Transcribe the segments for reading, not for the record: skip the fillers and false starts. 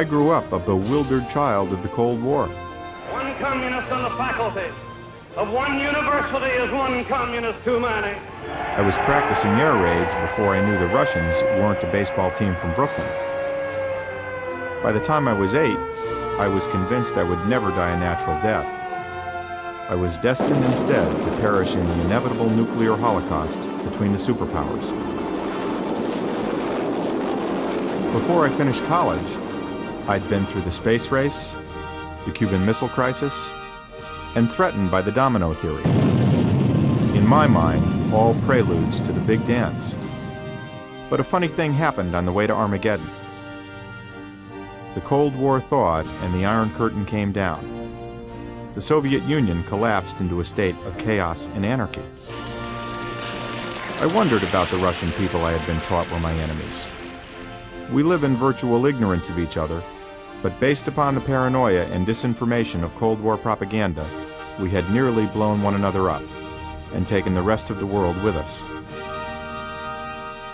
I grew up a bewildered child of the Cold War. One communist on the faculty of one university is one communist too many. I was practicing air raids before I knew the Russians weren't a baseball team from Brooklyn. By the time I was 8, I was convinced I would never die a natural death. I was destined instead to perish in the inevitable nuclear holocaust between the superpowers. Before I finished college, I'd been through the space race, the Cuban Missile Crisis, and threatened by the domino theory. In my mind, all preludes to the big dance. But a funny thing happened on the way to Armageddon. The Cold War thawed and the Iron Curtain came down. The Soviet Union collapsed into a state of chaos and anarchy. I wondered about the Russian people I had been taught were my enemies. We live in virtual ignorance of each other, but based upon the paranoia and disinformation of Cold War propaganda, we had nearly blown one another up and taken the rest of the world with us.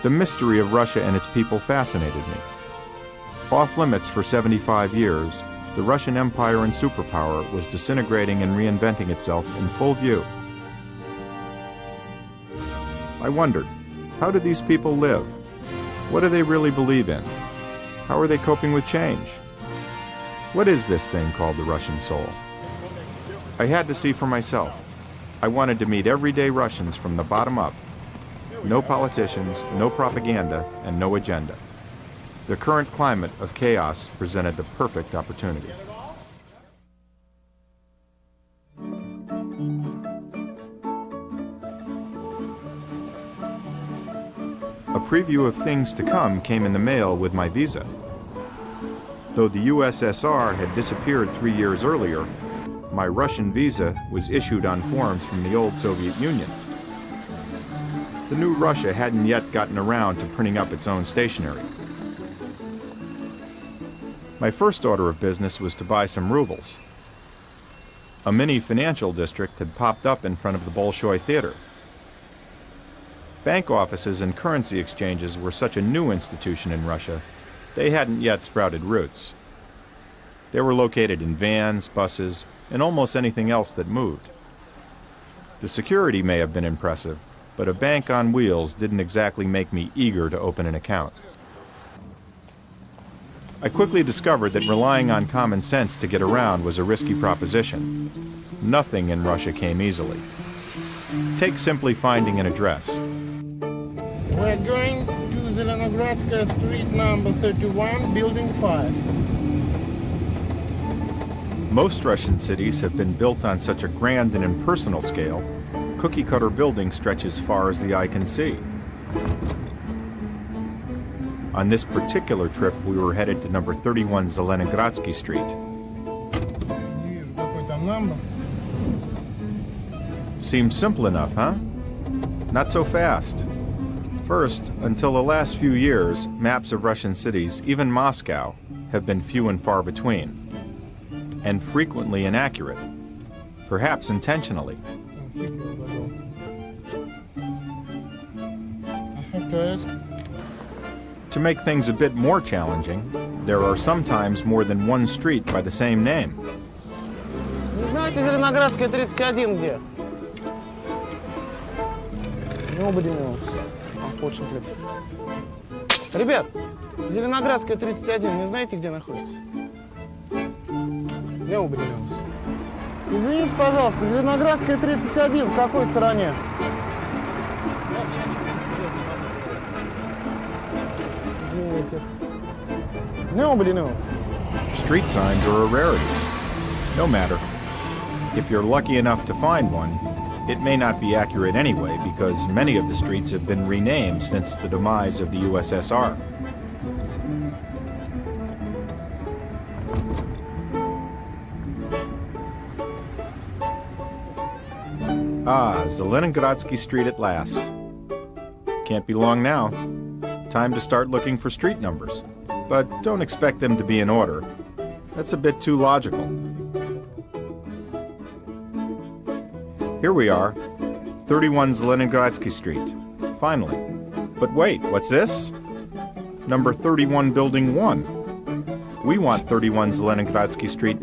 The mystery of Russia and its people fascinated me. Off limits for 75 years, the Russian Empire and superpower was disintegrating and reinventing itself in full view. I wondered, how do these people live? What do they really believe in? How are they coping with change? What is this thing called the Russian soul? I had to see for myself. I wanted to meet everyday Russians from the bottom up. No politicians, no propaganda, and no agenda. The current climate of chaos presented the perfect opportunity. A preview of things to come came in the mail with my visa. Though the USSR had disappeared 3 years earlier, my Russian visa was issued on forms from the old Soviet Union. The new Russia hadn't yet gotten around to printing up its own stationery. My first order of business was to buy some rubles. A mini financial district had popped up in front of the Bolshoi Theater. Bank offices and currency exchanges were such a new institution in Russia, they hadn't yet sprouted roots. They were located in vans, buses, and almost anything else that moved. The security may have been impressive, but a bank on wheels didn't exactly make me eager to open an account. I quickly discovered that relying on common sense to get around was a risky proposition. Nothing in Russia came easily. Take simply finding an address. We're going to Zelenogradskaya Street number 31, building 5. Most Russian cities have been built on such a grand and impersonal scale, cookie-cutter buildings stretch as far as the eye can see. On this particular trip, we were headed to number 31 Zelenogradsky Street. Seems simple enough, huh? Not so fast. First, until the last few years, maps of Russian cities, even Moscow, have been few and far between, and frequently inaccurate, perhaps intentionally. I have to ask. To make things a bit more challenging, there are sometimes more than one street by the same name. Не знаете, Зеленоградская 31 где? Nobody knows, unfortunately. Ребят, Зеленоградская 31, не знаете, где находится? Nobody knows. Извините, пожалуйста, Зеленоградская 31 в какой стороне? Извините. Nobody knows. Street signs are a rarity. No matter. If you're lucky enough to find one, it may not be accurate anyway because many of the streets have been renamed since the demise of the USSR. Ah, Zelenogradsky Street at last. Can't be long now. Time to start looking for street numbers. But don't expect them to be in order. That's a bit too logical. Here we are, 31 Zelenogradsky Street. Finally. But wait, what's this? Number 31 Building 1. We want 31 Zelenogradsky Street,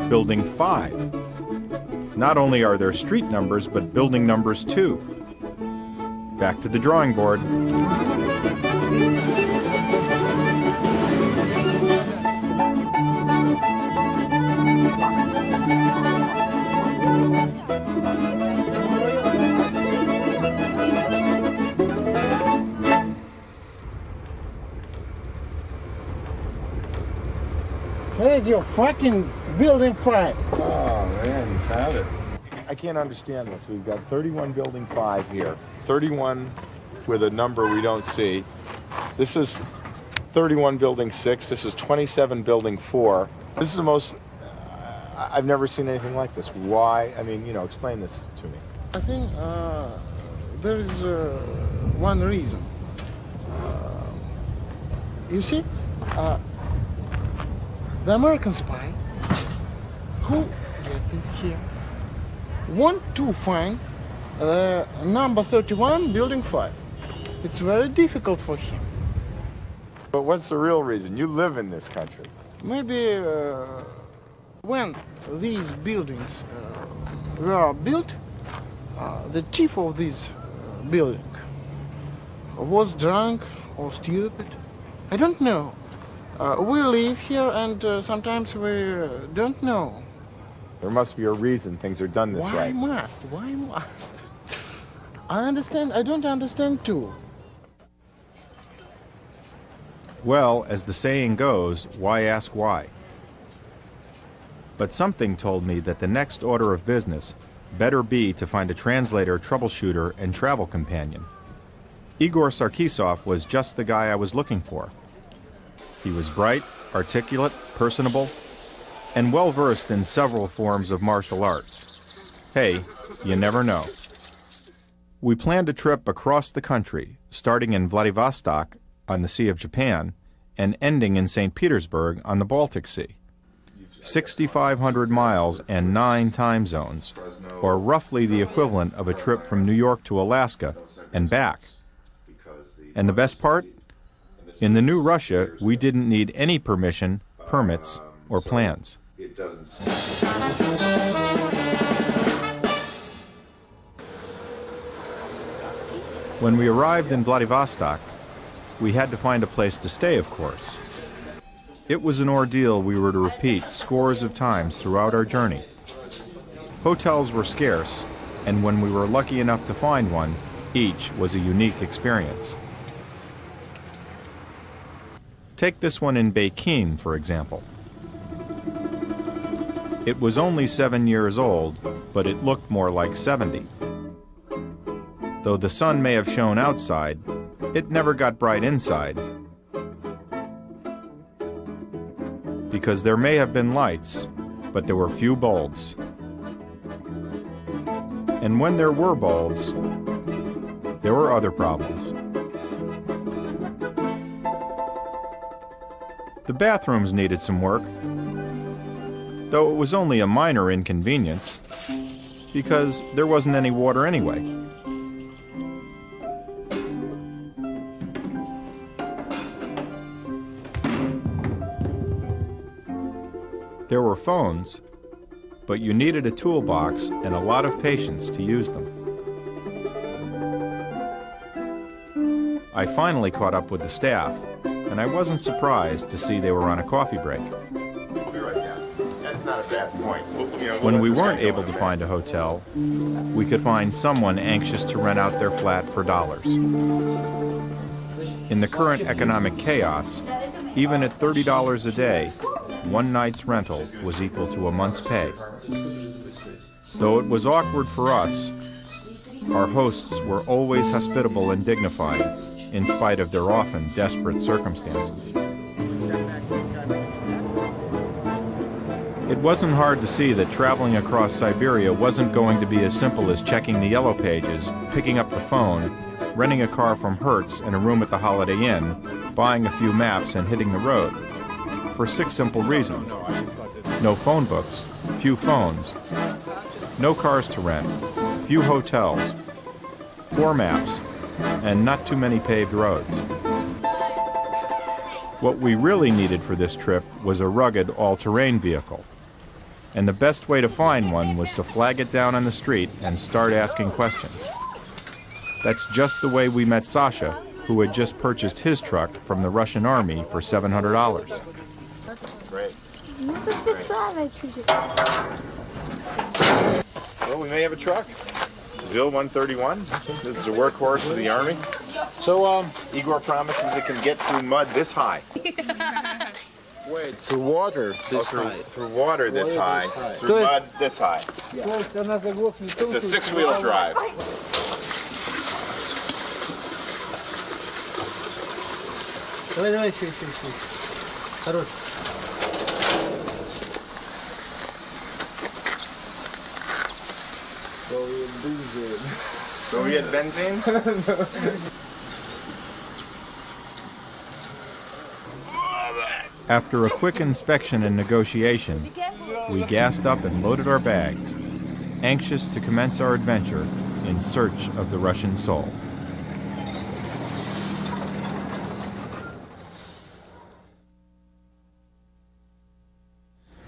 Building 5. Not only are there street numbers, but building numbers too. Back to the drawing board. Where's your fucking building 5? Oh man, you found it. I can't understand this. We've got 31 Building 5 here. 31 with a number we don't see. This is 31 Building 6. This is 27 Building 4. This is the most... I've never seen anything like this. Why? I mean, explain this to me. I think there is one reason. You see, the American spy who get in here want to find number 31, Building 5. It's very difficult for him. But what's the real reason? You live in this country. Maybe when these buildings were built, the chief of this building was drunk or stupid. I don't know. We live here and sometimes we don't know. There must be a reason things are done this way. Why must? I understand, I don't understand too. Well, as the saying goes, why ask why? But something told me that the next order of business better be to find a translator, troubleshooter, and travel companion. Igor Sarkisov was just the guy I was looking for. He was bright, articulate, personable, and well-versed in several forms of martial arts. Hey, you never know. We planned a trip across the country, starting in Vladivostok on the Sea of Japan and ending in St. Petersburg on the Baltic Sea. 6,500 miles and 9 time zones, or roughly the equivalent of a trip from New York to Alaska and back. And the best part? In the new Russia, we didn't need any permission, permits, or plans. When we arrived in Vladivostok, we had to find a place to stay, of course. It was an ordeal we were to repeat scores of times throughout our journey. Hotels were scarce, and when we were lucky enough to find one, each was a unique experience. Take this one in Beijing, for example. It was only 7 years old, but it looked more like 70. Though the sun may have shone outside, it never got bright inside. Because there may have been lights, but there were few bulbs. And when there were bulbs, there were other problems. The bathrooms needed some work, though it was only a minor inconvenience, because there wasn't any water anyway. There were phones, but you needed a toolbox and a lot of patience to use them. I finally caught up with the staff, and I wasn't surprised to see they were on a coffee break. We'll be right down. That's not a bad point. When we weren't able to find a hotel, we could find someone anxious to rent out their flat for dollars. In the current economic chaos, even at $30 a day, one night's rental was equal to a month's pay. Though it was awkward for us, our hosts were always hospitable and dignified, in spite of their often desperate circumstances. It wasn't hard to see that traveling across Siberia wasn't going to be as simple as checking the yellow pages, picking up the phone, renting a car from Hertz and a room at the Holiday Inn, buying a few maps and hitting the road. For 6 simple reasons. No phone books, few phones, no cars to rent, few hotels, poor maps, and not too many paved roads. What we really needed for this trip was a rugged all-terrain vehicle. And the best way to find one was to flag it down on the street and start asking questions. That's just the way we met Sasha, who had just purchased his truck from the Russian army for $700. Great. Ну, это специально чуть-чуть. Well, we may have a truck. Zil 131. This is a workhorse of the army. So, Igor promises it can get through mud this high. wait, through water this high. Through water this high. Through mud this high. It's a six-wheel drive. Давай, шире. Хорош. Soviet benzene? After a quick inspection and negotiation, we gassed up and loaded our bags, anxious to commence our adventure in search of the Russian soul.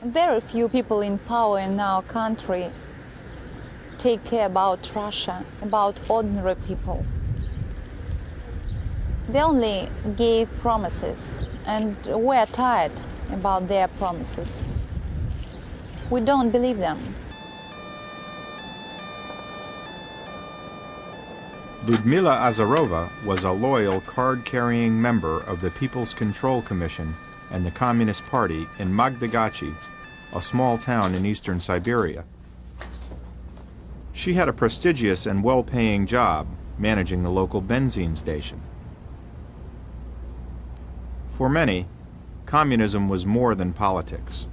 Very few people in power in our country take care about Russia, about ordinary people. They only gave promises, and we're tired about their promises. We don't believe them. Ludmila Azarova was a loyal card-carrying member of the People's Control Commission and the Communist Party in Magdagachi, a small town in eastern Siberia. She had a prestigious and well-paying job managing the local benzene station. For many, communism was more than politics.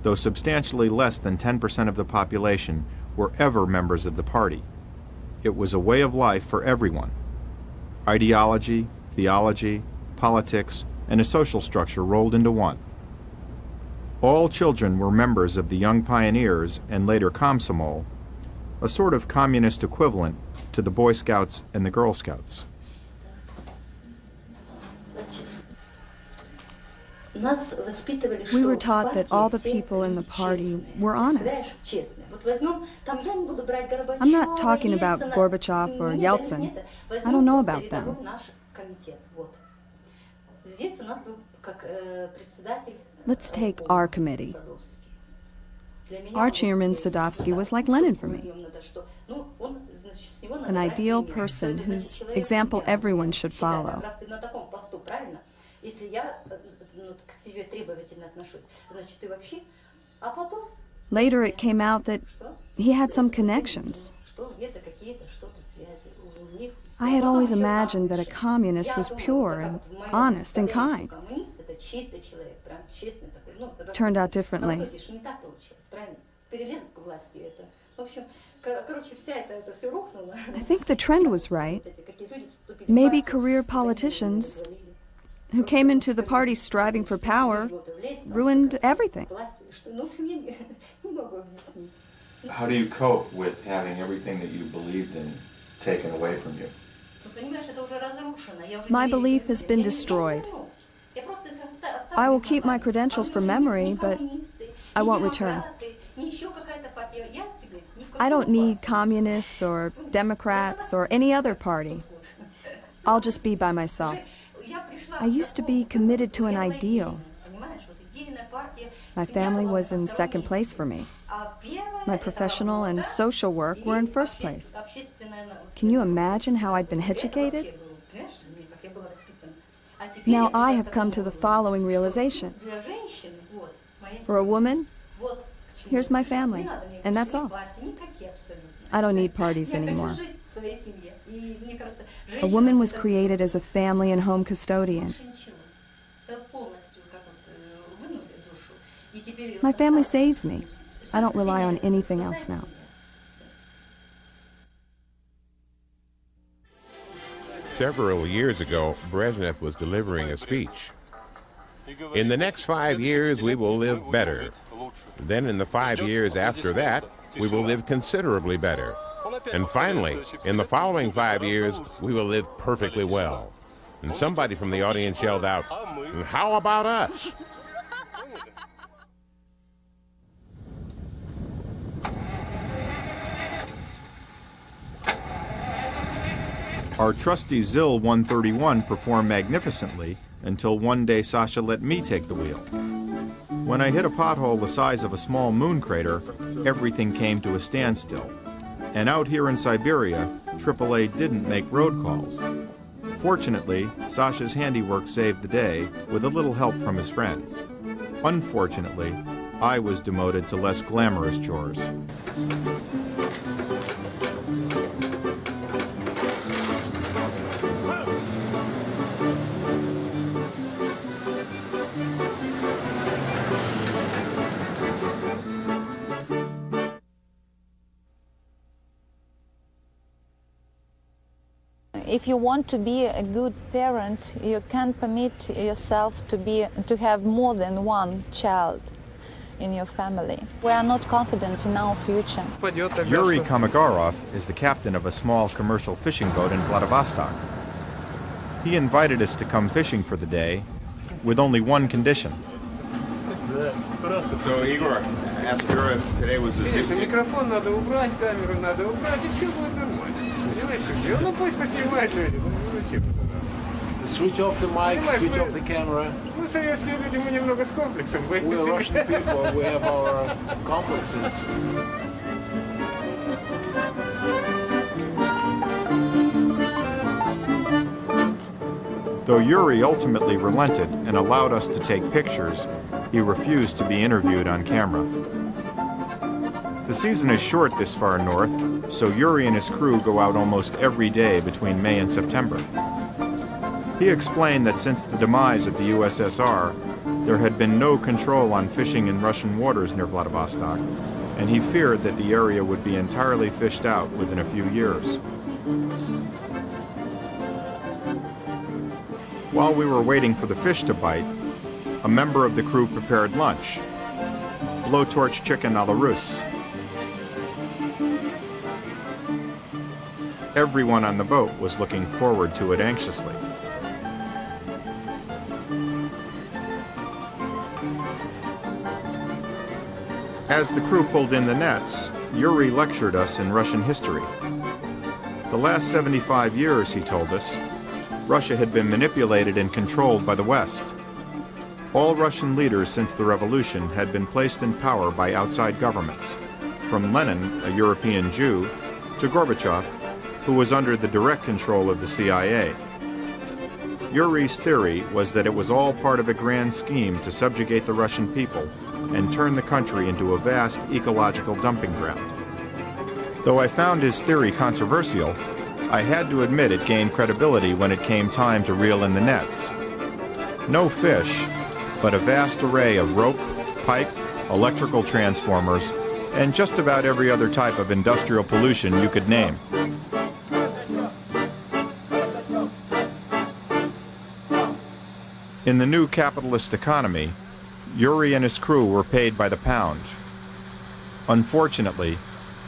Though substantially less than 10% of the population were ever members of the party, it was a way of life for everyone. Ideology, theology, politics, and a social structure rolled into one. All children were members of the Young Pioneers and later Komsomol, a sort of communist equivalent to the Boy Scouts and the Girl Scouts. We were taught that all the people in the party were honest. I'm not talking about Gorbachev or Yeltsin. I don't know about them. Let's take our committee. Our chairman, Sadovsky, was like Lenin for me. An ideal person whose example everyone should follow. Later it came out that he had some connections. I had always imagined that a communist was pure and honest and kind. Turned out differently. I think the trend was right. Maybe career politicians who came into the party striving for power ruined everything. How do you cope with having everything that you believed in taken away from you? My belief has been destroyed. I will keep my credentials for memory, but I won't return. I don't need communists or Democrats or any other party. I'll just be by myself. I used to be committed to an ideal. My family was in second place for me. My professional and social work were in first place. Can you imagine how I'd been educated? Now I have come to the following realization. For a woman, here's my family, and that's all. I don't need parties anymore. A woman was created as a family and home custodian. My family saves me. I don't rely on anything else now. Several years ago, Brezhnev was delivering a speech. In the next 5 years, we will live better. Then in the 5 years after that, we will live considerably better. And finally, in the following 5 years, we will live perfectly well. And somebody from the audience yelled out, "How about us?" Our trusty ZIL 131 performed magnificently until one day Sasha let me take the wheel. When I hit a pothole the size of a small moon crater, everything came to a standstill. And out here in Siberia, AAA didn't make road calls. Fortunately, Sasha's handiwork saved the day with a little help from his friends. Unfortunately, I was demoted to less glamorous chores. If you want to be a good parent, you can't permit yourself to have more than one child in your family. We are not confident in our future. Yuri Komagarov is the captain of a small commercial fishing boat in Vladivostok. He invited us to come fishing for the day with only one condition. So Igor, ask her if today was a Микрофон надо убрать, камеру надо убрать, и все будет нормально. Ну пусть поснимают люди. Switch off the mic, switch off the camera. Мы советские люди, мы немного с комплексом. We're Russian people, we have our complexes. Though Yuri ultimately relented and allowed us to take pictures, he refused to be interviewed on camera. The season is short this far north, so Yuri and his crew go out almost every day between May and September. He explained that since the demise of the USSR, there had been no control on fishing in Russian waters near Vladivostok, and he feared that the area would be entirely fished out within a few years. While we were waiting for the fish to bite, a member of the crew prepared lunch, blowtorch chicken a la Russe. Everyone on the boat was looking forward to it anxiously. As the crew pulled in the nets, Yuri lectured us in Russian history. The last 75 years, he told us, Russia had been manipulated and controlled by the West. All Russian leaders since the revolution had been placed in power by outside governments, from Lenin, a European Jew, to Gorbachev, who was under the direct control of the CIA. Yuri's theory was that it was all part of a grand scheme to subjugate the Russian people and turn the country into a vast ecological dumping ground. Though I found his theory controversial, I had to admit it gained credibility when it came time to reel in the nets. No fish, but a vast array of rope, pipe, electrical transformers, and just about every other type of industrial pollution you could name. In the new capitalist economy, Yuri and his crew were paid by the pound. Unfortunately,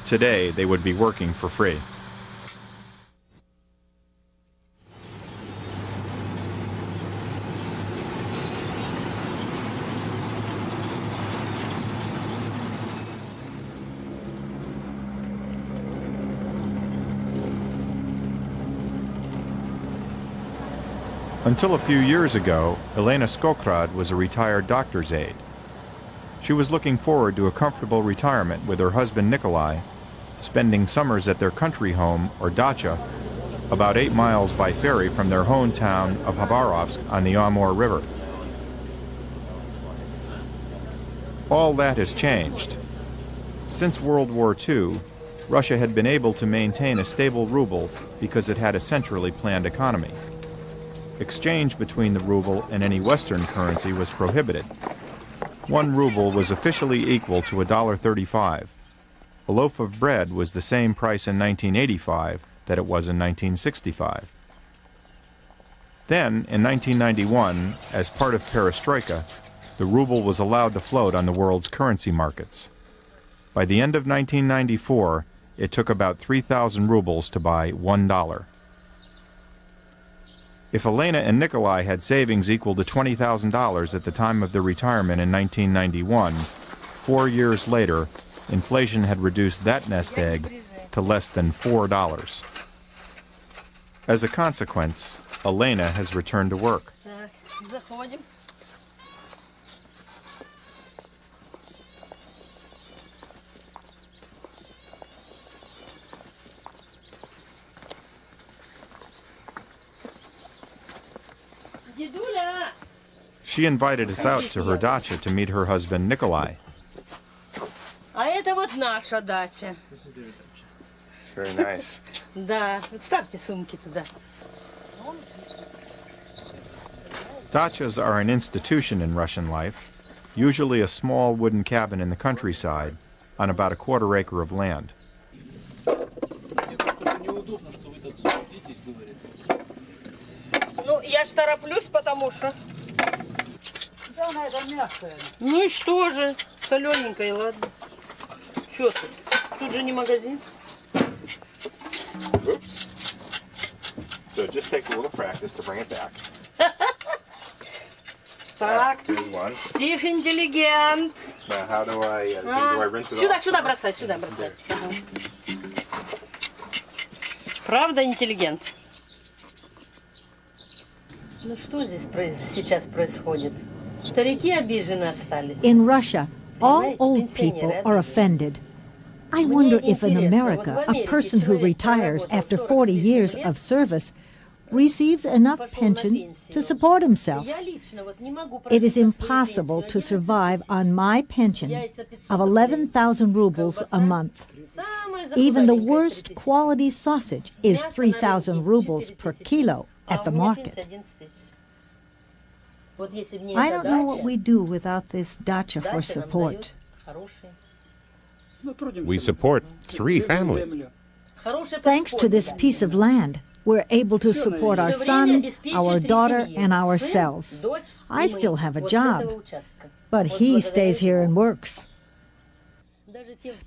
today they would be working for free. Until a few years ago, Elena Skokrad was a retired doctor's aide. She was looking forward to a comfortable retirement with her husband Nikolai, spending summers at their country home, or dacha, about 8 miles by ferry from their hometown of Khabarovsk on the Amur River. All that has changed. Since World War II, Russia had been able to maintain a stable ruble because it had a centrally planned economy. Exchange between the ruble and any Western currency was prohibited. 1 ruble was officially equal to $1.35. A loaf of bread was the same price in 1985 that it was in 1965. Then, in 1991, as part of perestroika, the ruble was allowed to float on the world's currency markets. By the end of 1994, it took about 3,000 rubles to buy $1. If Elena and Nikolai had savings equal to $20,000 at the time of their retirement in 1991, 4 years later, inflation had reduced that nest egg to less than $4. As a consequence, Elena has returned to work. She invited us out to her dacha to meet her husband Nikolai. А это вот наша дача. It's very nice. Да, ставьте сумки туда. Dachas are an institution in Russian life, usually a small wooden cabin in the countryside on about a quarter acre of land. Ну, я ж тороплюсь, потому что... Ну и что же? Солененькое, ладно. Чё тут? Тут же не магазин. Oops. So it just takes a little practice to bring it back. Так, Here's one. Стив интеллигент. Now how do I rinse it Сюда, off? сюда бросай, сюда бросай. Ага. Правда интеллигент? Ну что здесь сейчас происходит? Старики обижены остались. In Russia, all old people are offended. I wonder if in America, a person who retires after 40 years of service receives enough pension to support himself. It is impossible to survive on my pension of 11,000 rubles a month. Even the worst quality sausage is 3,000 rubles per kilo at the market. I don't know what we do without this dacha for support. We support 3 families. Thanks to this piece of land, we're able to support our son, our daughter, and ourselves. I still have a job, but he stays here and works.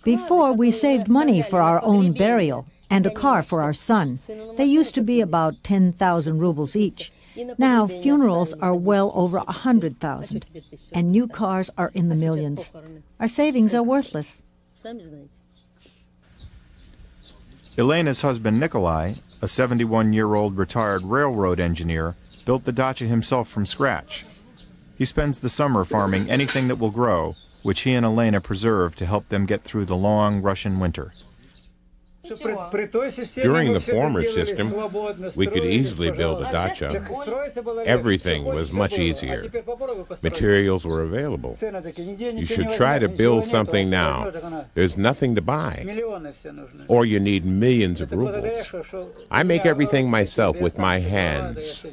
Before, we saved money for our own burial and a car for our son. They used to be about 10,000 rubles each. Now, funerals are well over 100,000, and new cars are in the millions. Our savings are worthless. Elena's husband Nikolai, a 71-year-old retired railroad engineer, built the dacha himself from scratch. He spends the summer farming anything that will grow, which he and Elena preserve to help them get through the long Russian winter. During the former system, we could easily build a dacha. Everything was much easier. Materials were available. You should try to build something now. There's nothing to buy. Or you need millions of rubles. I make everything myself with my hands.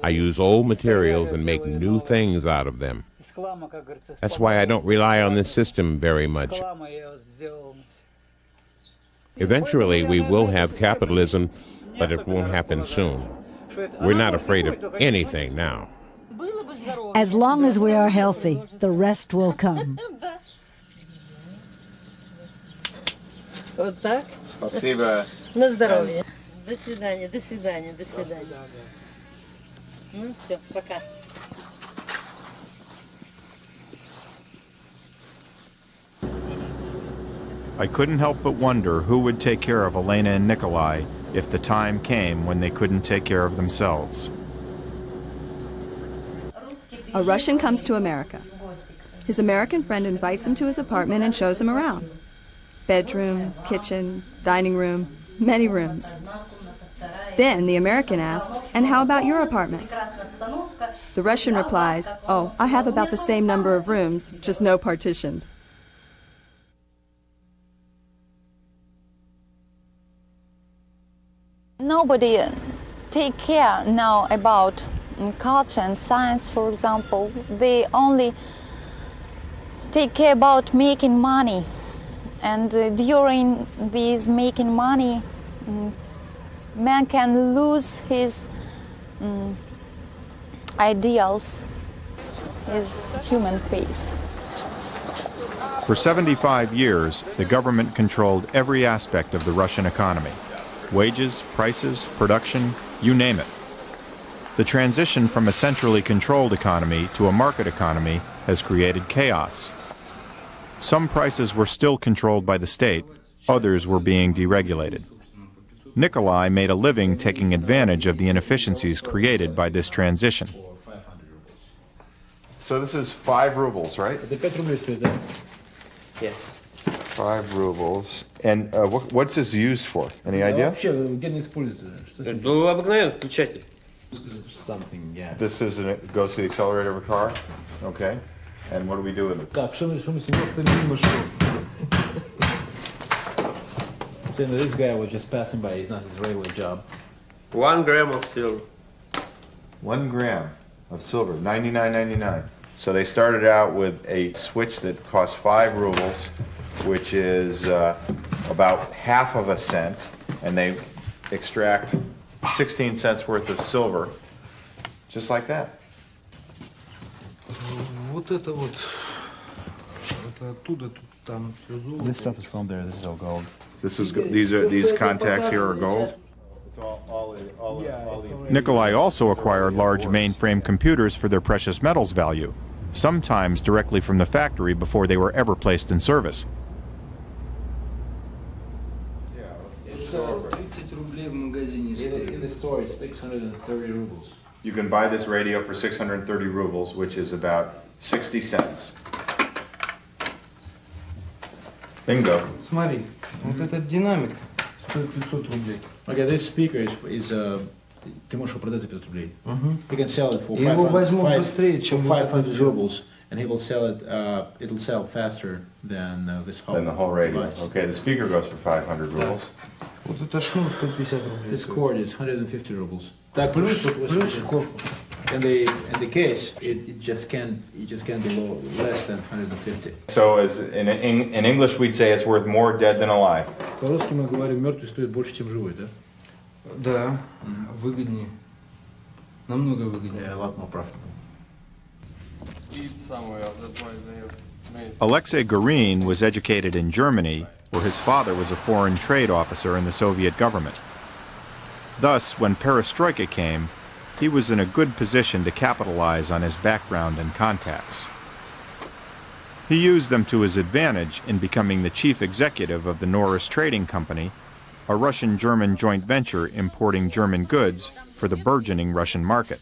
I use old materials and make new things out of them. That's why I don't rely on this system very much. Eventually, we will have capitalism, but it won't happen soon. We're not afraid of anything now. As long as we are healthy, the rest will come. Вот так. Спасибо. На здоровье. До свидания, до свидания, до свидания. Ну все, пока. I couldn't help but wonder who would take care of Elena and Nikolai if the time came when they couldn't take care of themselves. A Russian comes to America. His American friend invites him to his apartment and shows him around. Bedroom, kitchen, dining room, many rooms. Then the American asks, "And how about your apartment?" The Russian replies, "Oh, I have about the same number of rooms, just no partitions." Nobody take care now about culture and science, for example. They only take care about making money. And during this making money, man can lose his ideals, his human face. For 75 years, the government controlled every aspect of the Russian economy. Wages, prices, production, you name it. The transition from a centrally controlled economy to a market economy has created chaos. Some prices were still controlled by the state, others were being deregulated. Nikolai made a living taking advantage of the inefficiencies created by this transition. So this is 5 rubles, right? Yes. 5 rubles. And what's this used for? Any idea? Something, yeah. This is it goes to the accelerator of a car? Okay. And what do we do with it? So this guy was just passing by, it's not his regular job. 1 gram of silver. 1 gram of silver, 99.99. So they started out with a switch that cost 5 rubles, which is about half of a cent, and they extract 16 cents worth of silver, just like that. This stuff is from there, this is all gold. These contacts here are gold. Nikolai also acquired large mainframe computers for their precious metals value, sometimes directly from the factory before they were ever placed in service. In the store it's 630 rubles. You can buy this radio for 630 rubles, which is about 60 cents. Bingo. Смотри, вот этот динамик стоит 500 рублей. Okay, this speaker is ты можешь его продать за 500 рублей. You can sell it for Его возьмут быстрее, чем 500 rubles, and he will sell it. It'll sell faster than this whole. Than the whole radio. device. Okay, the speaker goes for 500 rubles. Вот это шнур 150 рублей. This cord is 150 rubles. Так, плюс корпус. In the case, it just can't be less than 150. So as in English we'd say it's worth more dead than alive. По-русски мы говорим, мертвый стоит больше, чем живой, да? Да, выгоднее. Намного выгоднее. Yeah, a lot more profitable. Alexei Gorin was educated in Germany, where his father was a foreign trade officer in the Soviet government. Thus, when perestroika came, he was in a good position to capitalize on his background and contacts. He used them to his advantage in becoming the chief executive of the Norris Trading Company, a Russian-German joint venture importing German goods for the burgeoning Russian market.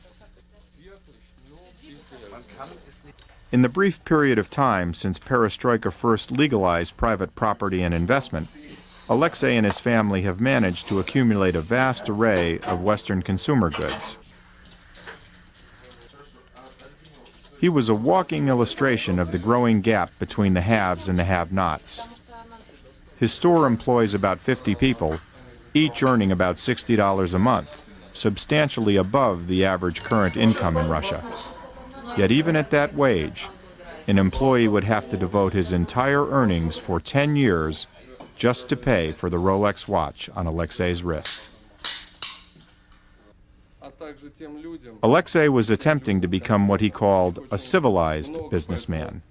In the brief period of time since perestroika first legalized private property and investment, Alexei and his family have managed to accumulate a vast array of Western consumer goods. He was a walking illustration of the growing gap between the haves and the have-nots. His store employs about 50 people, each earning about $60 a month, substantially above the average current income in Russia. Yet even at that wage, an employee would have to devote his entire earnings for 10 years just to pay for the Rolex watch on Alexei's wrist. Alexei was attempting to become what he called a civilized businessman.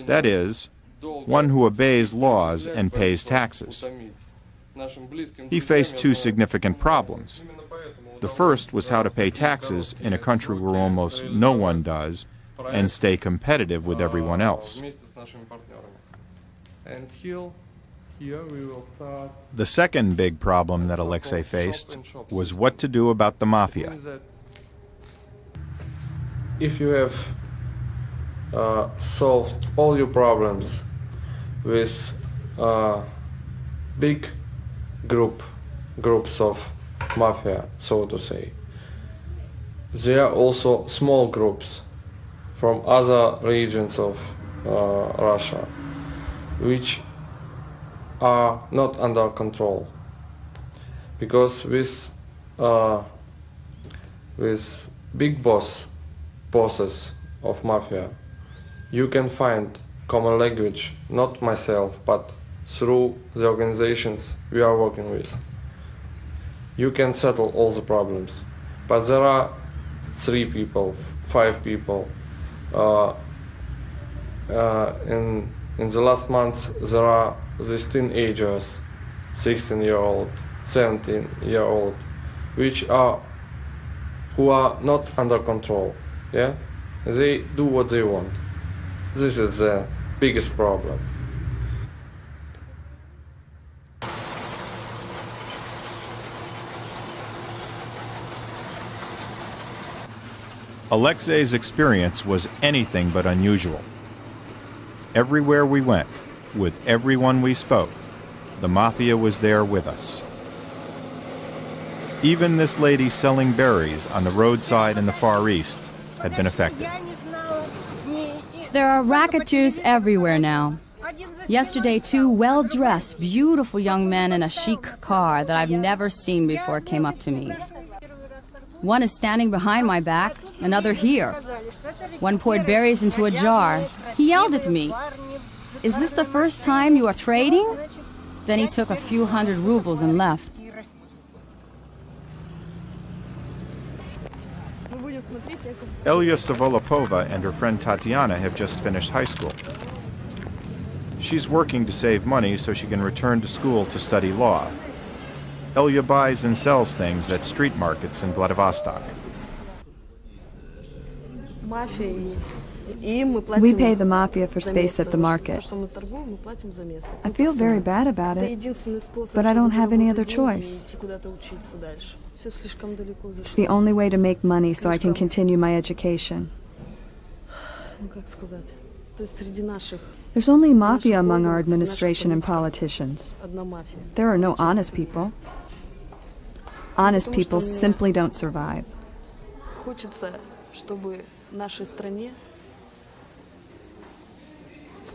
That is, one who obeys laws and pays taxes. He faced 2 significant problems. The first was how to pay taxes in a country where almost no one does and stay competitive with everyone else. The second big problem that Alexei faced was what to do about the Mafia. If you have solved all your problems with big groups of Mafia, so to say, there are also small groups from other regions of Russia, which are not under control, because with big bosses of Mafia, you can find common language, not myself, but through the organizations we are working with. You can settle all the problems, but there are 3 people, 5 people. In the last months, there are these teenagers, 16-year-old, 17-year-old, which are who are not under control. Yeah, they do what they want. This is the biggest problem. Alexei's experience was anything but unusual. Everywhere we went, with everyone we spoke, the Mafia was there with us. Even this lady selling berries on the roadside in the Far East had been affected. There are racketeers everywhere now. Yesterday, 2 well-dressed, beautiful young men in a chic car that I've never seen before came up to me. One is standing behind my back, another here. One poured berries into a jar. He yelled at me, "Is this the first time you are trading?" Then he took a few hundred rubles and left. Elya Savolopova and her friend Tatiana have just finished high school. She's working to save money so she can return to school to study law. Elya buys and sells things at street markets in Vladivostok. We pay the Mafia for space at the market. I feel very bad about it, but I don't have any other choice. It's the only way to make money so I can continue my education. There's only Mafia among our administration and politicians. There are no honest people. Honest people simply don't survive.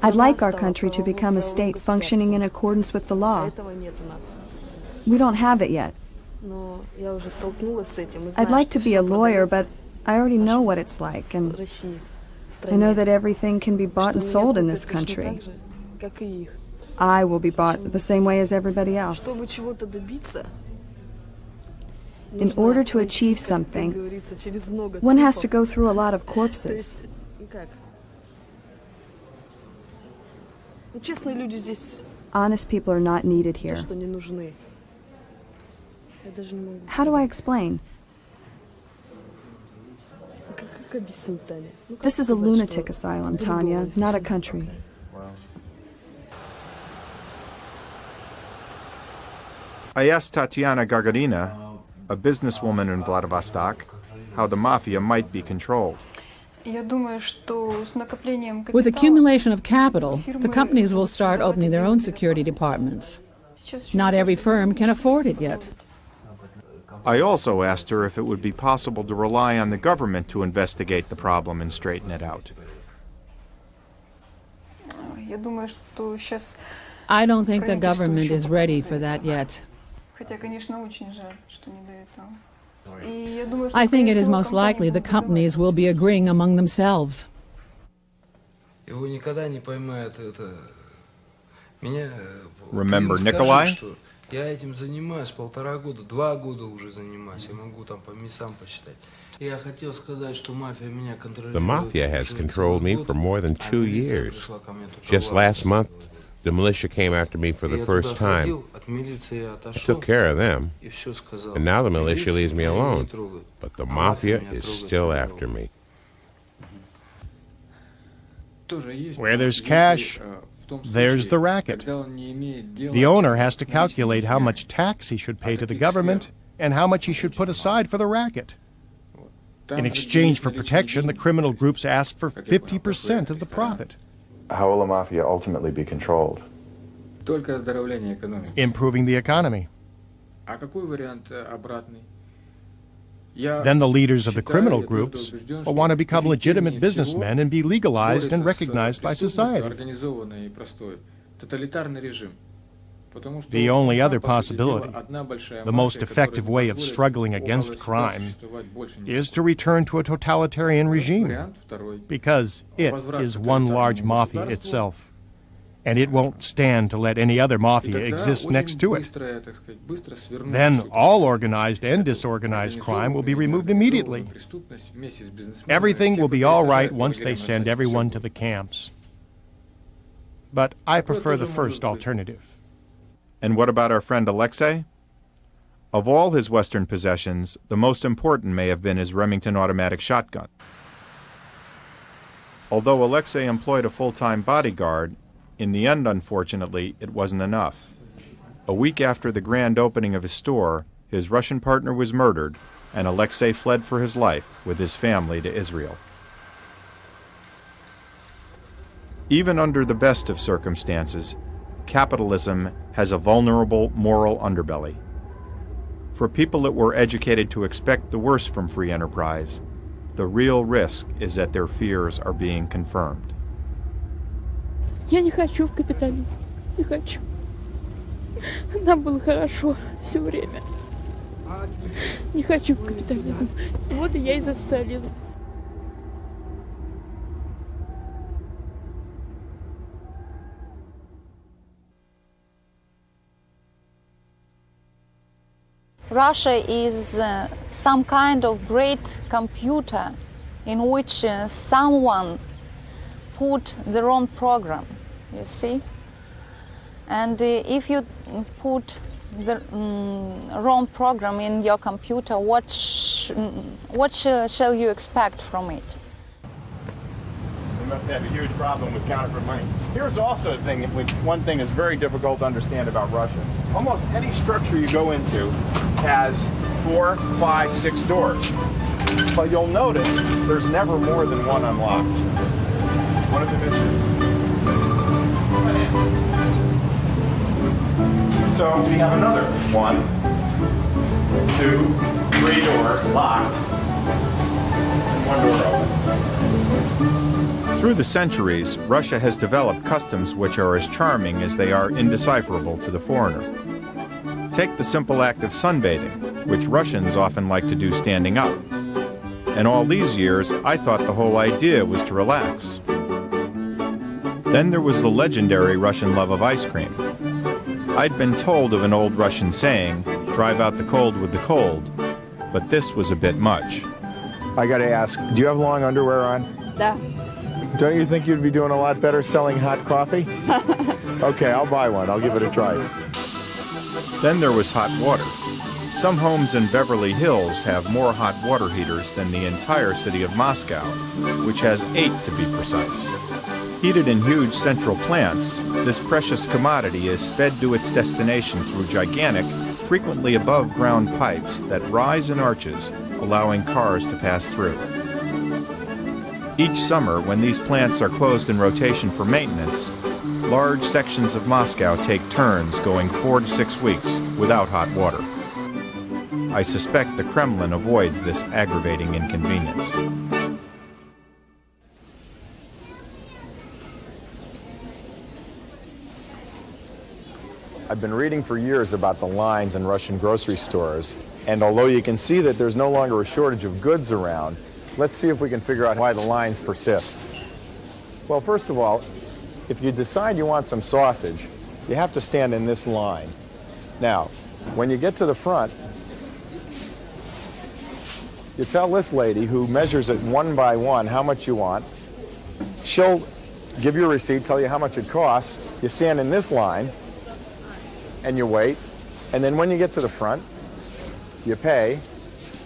I'd like our country to become a state functioning in accordance with the law. We don't have it yet. I'd like to be a lawyer, but I already know what it's like, and I know that everything can be bought and sold in this country. I will be bought the same way as everybody else. In order to achieve something, one has to go through a lot of corpses. Honest people are not needed here. How do I explain? This is a lunatic asylum, Tanya, not a country. I asked Tatiana Gagarina, a businesswoman in Vladivostok, how the Mafia might be controlled. With accumulation of capital, the companies will start opening their own security departments. Not every firm can afford it yet. I also asked her if it would be possible to rely on the government to investigate the problem and straighten it out. I don't think the government is ready for that yet. I think it is most likely the companies will be agreeing among themselves. Remember Nikolai? Я этим занимаюсь 1,5 года, 2 года уже занимаюсь. Я могу там по мясам посчитать. Я хотел сказать, что мафия меня контролирует. The Mafia has controlled me for more than 2 years. Just last month, the militia came after me for the first time. I took care of them, and now the militia leaves me alone. But the Mafia is still after me. Where there's cash, there's the racket. The owner has to calculate how much tax he should pay to the government and how much he should put aside for the racket. In exchange for protection, the criminal groups ask for 50% of the profit. How will the Mafia ultimately be controlled? Improving the economy. Then the leaders of the criminal groups will want to become legitimate businessmen and be legalized and recognized by society. The only other possibility, the most effective way of struggling against crime, is to return to a totalitarian regime, because it is one large mafia itself. And it won't stand to let any other mafia exist next to it. Then all organized and disorganized crime will be removed immediately. Everything will be all right once they send everyone to the camps. But I prefer the first alternative. And what about our friend Alexei? Of all his Western possessions, the most important may have been his Remington automatic shotgun. Although Alexei employed a full-time bodyguard, in the end, unfortunately, it wasn't enough. A week after the grand opening of his store, his Russian partner was murdered, and Alexei fled for his life with his family to Israel. Even under the best of circumstances, capitalism has a vulnerable moral underbelly. For people that were educated to expect the worst from free enterprise, the real risk is that their fears are being confirmed. Я не хочу в капитализм. Не хочу. Нам было хорошо все время. Не хочу в капитализм. Вот и я и за социализм. Russia is some kind of great computer in which someone put the wrong program, you see? And if you put the wrong program in your computer, what shall you expect from it? We must have a huge problem with counterfeit money. Here's also the thing, one thing is very difficult to understand about Russia. Almost any structure you go into has 4, 5, 6 doors. But you'll notice there's never more than one unlocked. One of the mysteries. So we have another 1, 2, 3 doors locked, and 1 door open. Through the centuries, Russia has developed customs which are as charming as they are indecipherable to the foreigner. Take the simple act of sunbathing, which Russians often like to do standing up. And all these years, I thought the whole idea was to relax. Then there was the legendary Russian love of ice cream. I'd been told of an old Russian saying, drive out the cold with the cold, but this was a bit much. I gotta ask, do you have long underwear on? Да. Don't you think you'd be doing a lot better selling hot coffee? Okay, I'll buy one. I'll give it a try. Then there was hot water. Some homes in Beverly Hills have more hot water heaters than the entire city of Moscow, which has 8 to be precise. Heated in huge central plants, this precious commodity is sped to its destination through gigantic, frequently above-ground pipes that rise in arches, allowing cars to pass through. Each summer, when these plants are closed in rotation for maintenance, large sections of Moscow take turns going 4 to 6 weeks without hot water. I suspect the Kremlin avoids this aggravating inconvenience. I've been reading for years about the lines in Russian grocery stores, and although you can see that there's no longer a shortage of goods around, let's see if we can figure out why the lines persist. Well, first of all, if you decide you want some sausage, you have to stand in this line. Now, when you get to the front, you tell this lady who measures it 1 by 1 how much you want. She'll give you a receipt, tell you how much it costs. You stand in this line, and you wait, and then when you get to the front, you pay.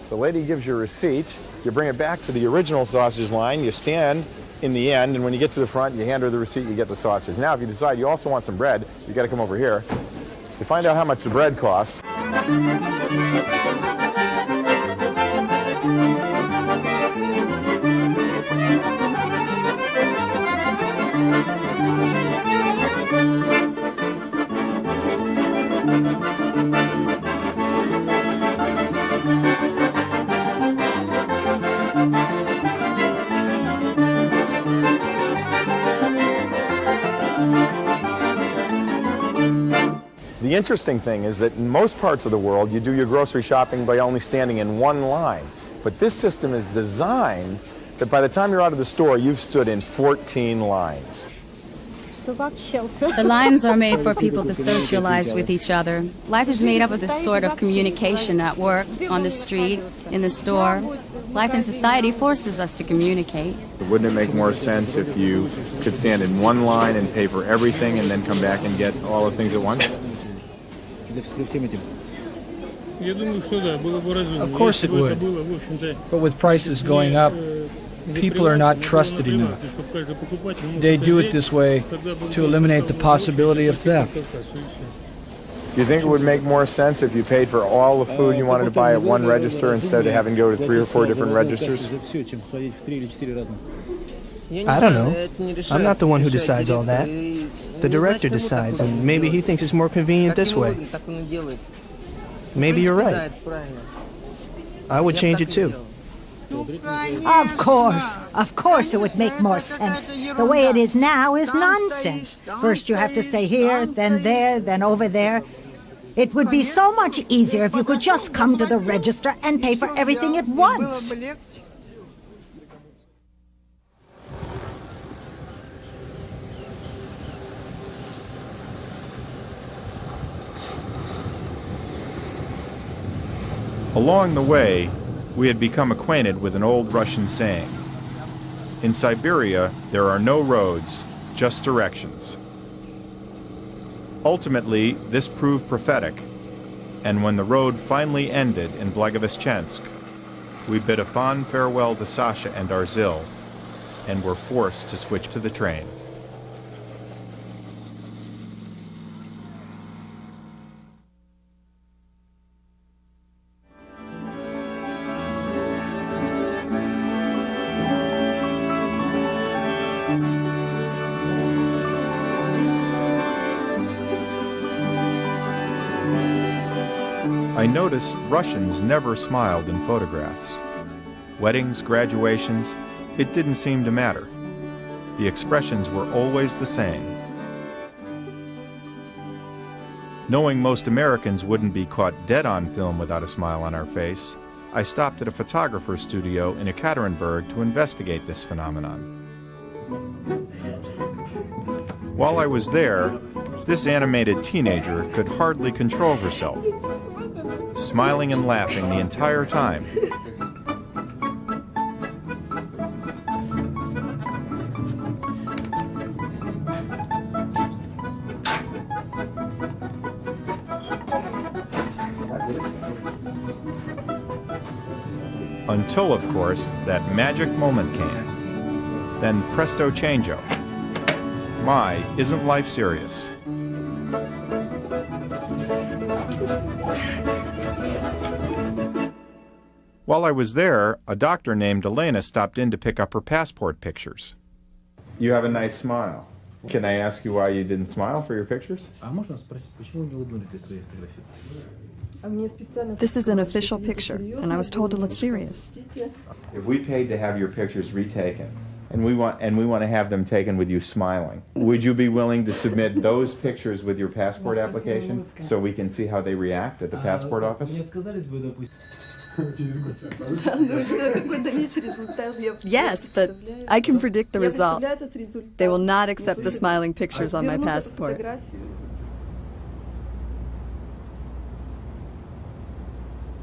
The lady gives you a receipt, you bring it back to the original sausage line, you stand in the end, and when you get to the front, you hand her the receipt, you get the sausage. Now, if you decide you also want some bread, you gotta come over here. You find out how much the bread costs. The interesting thing is that in most parts of the world, you do your grocery shopping by only standing in one line. But this system is designed that by the time you're out of the store, you've stood in 14 lines. The lines are made for people to socialize with each other. Life is made up of this sort of communication at work, on the street, in the store. Life in society forces us to communicate. Wouldn't it make more sense if you could stand in one line and pay for everything and then come back and get all the things at once? Of course it would. But with prices going up, people are not trusted enough. They do it this way to eliminate the possibility of theft. Do you think it would make more sense if you paid for all the food you wanted to buy at one register instead of having to go to 3 or 4 different registers? I don't know. I'm not the one who decides all that. The director decides, and maybe he thinks it's more convenient this way. Maybe you're right. I would change it too. Of course it would make more sense. The way it is now is nonsense. First you have to stay here, then there, then over there. It would be so much easier if you could just come to the register and pay for everything at once. Along the way, we had become acquainted with an old Russian saying. In Siberia, there are no roads, just directions. Ultimately, this proved prophetic, and when the road finally ended in Blagoveshchensk, we bid a fond farewell to Sasha and Arzil, and were forced to switch to the train. I noticed Russians never smiled in photographs. Weddings, graduations, it didn't seem to matter. The expressions were always the same. Knowing most Americans wouldn't be caught dead on film without a smile on our face, I stopped at a photographer's studio in Ekaterinburg to investigate this phenomenon. While I was there, this animated teenager could hardly control herself, smiling and laughing the entire time. Until, of course, that magic moment came. Then presto changeo. My, isn't life serious? While I was there, a doctor named Elena stopped in to pick up her passport pictures. You have a nice smile. Can I ask you why you didn't smile for your pictures? This is an official picture, and I was told to look serious. If we paid to have your pictures retaken, and we want to have them taken with you smiling, would you be willing to submit those pictures with your passport application so we can see how they react at the passport office? Yes, but I can predict the result. They will not accept the smiling pictures on my passport.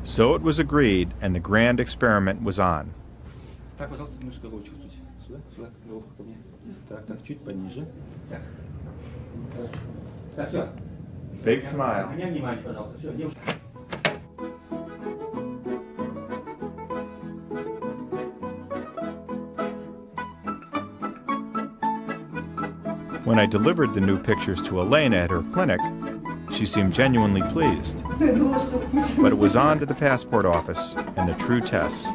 So it was agreed, and the grand experiment was on. Big smile. When I delivered the new pictures to Elena at her clinic, she seemed genuinely pleased. But it was on to the passport office and the true test.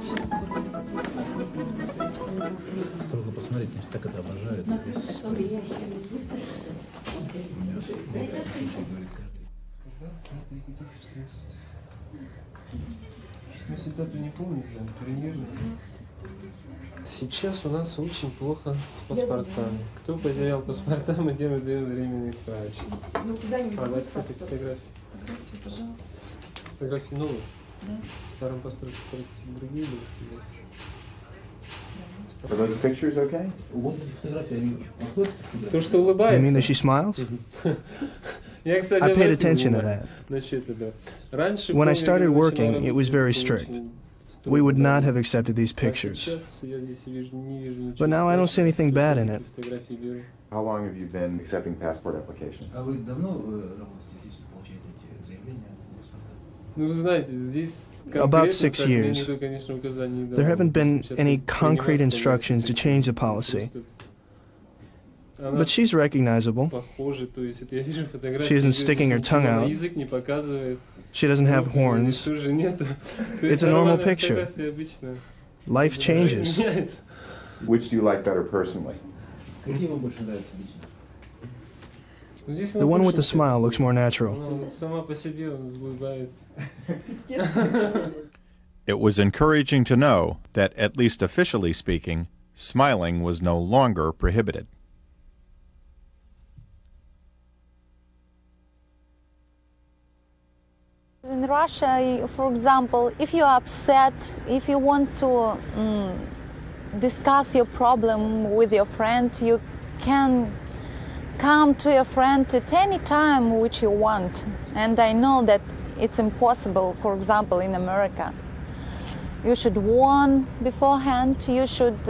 Сейчас у нас очень плохо с паспортами. Кто потерял паспорта, мы делаем временные справочки. Давайте, кстати, фотографии. Фотографии новые? Да. В старом паспорте другие были фотографии. Are those pictures okay? То, что улыбается. You mean that she smiles? Я, кстати, I paid attention to that. When I started working, it was very strict. We would not have accepted these pictures. But now I don't see anything bad in it. How long have you been accepting passport applications? About 6 years. There haven't been any concrete instructions to change the policy. But she's recognizable. She isn't sticking her tongue out. She doesn't have horns. It's a normal picture. Life changes. Which do you like better personally? The one with the smile looks more natural. It was encouraging to know that, at least officially speaking, smiling was no longer prohibited. In Russia, for example, if you're upset, if you want to discuss your problem with your friend, you can come to your friend at any time which you want. And I know that it's impossible, for example, in America. You should warn beforehand, you should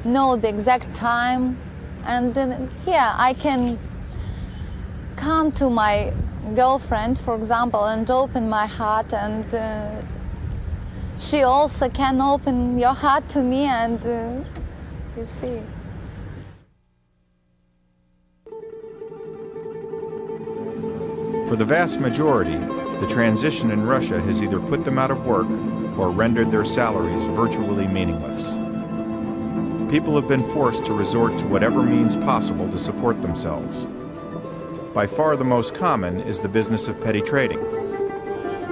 know the exact time. And here I can come to my girlfriend, for example, and open my heart, and she also can open your heart to me, and you see. For the vast majority, the transition in Russia has either put them out of work or rendered their salaries virtually meaningless. People have been forced to resort to whatever means possible to support themselves. By far the most common is the business of petty trading,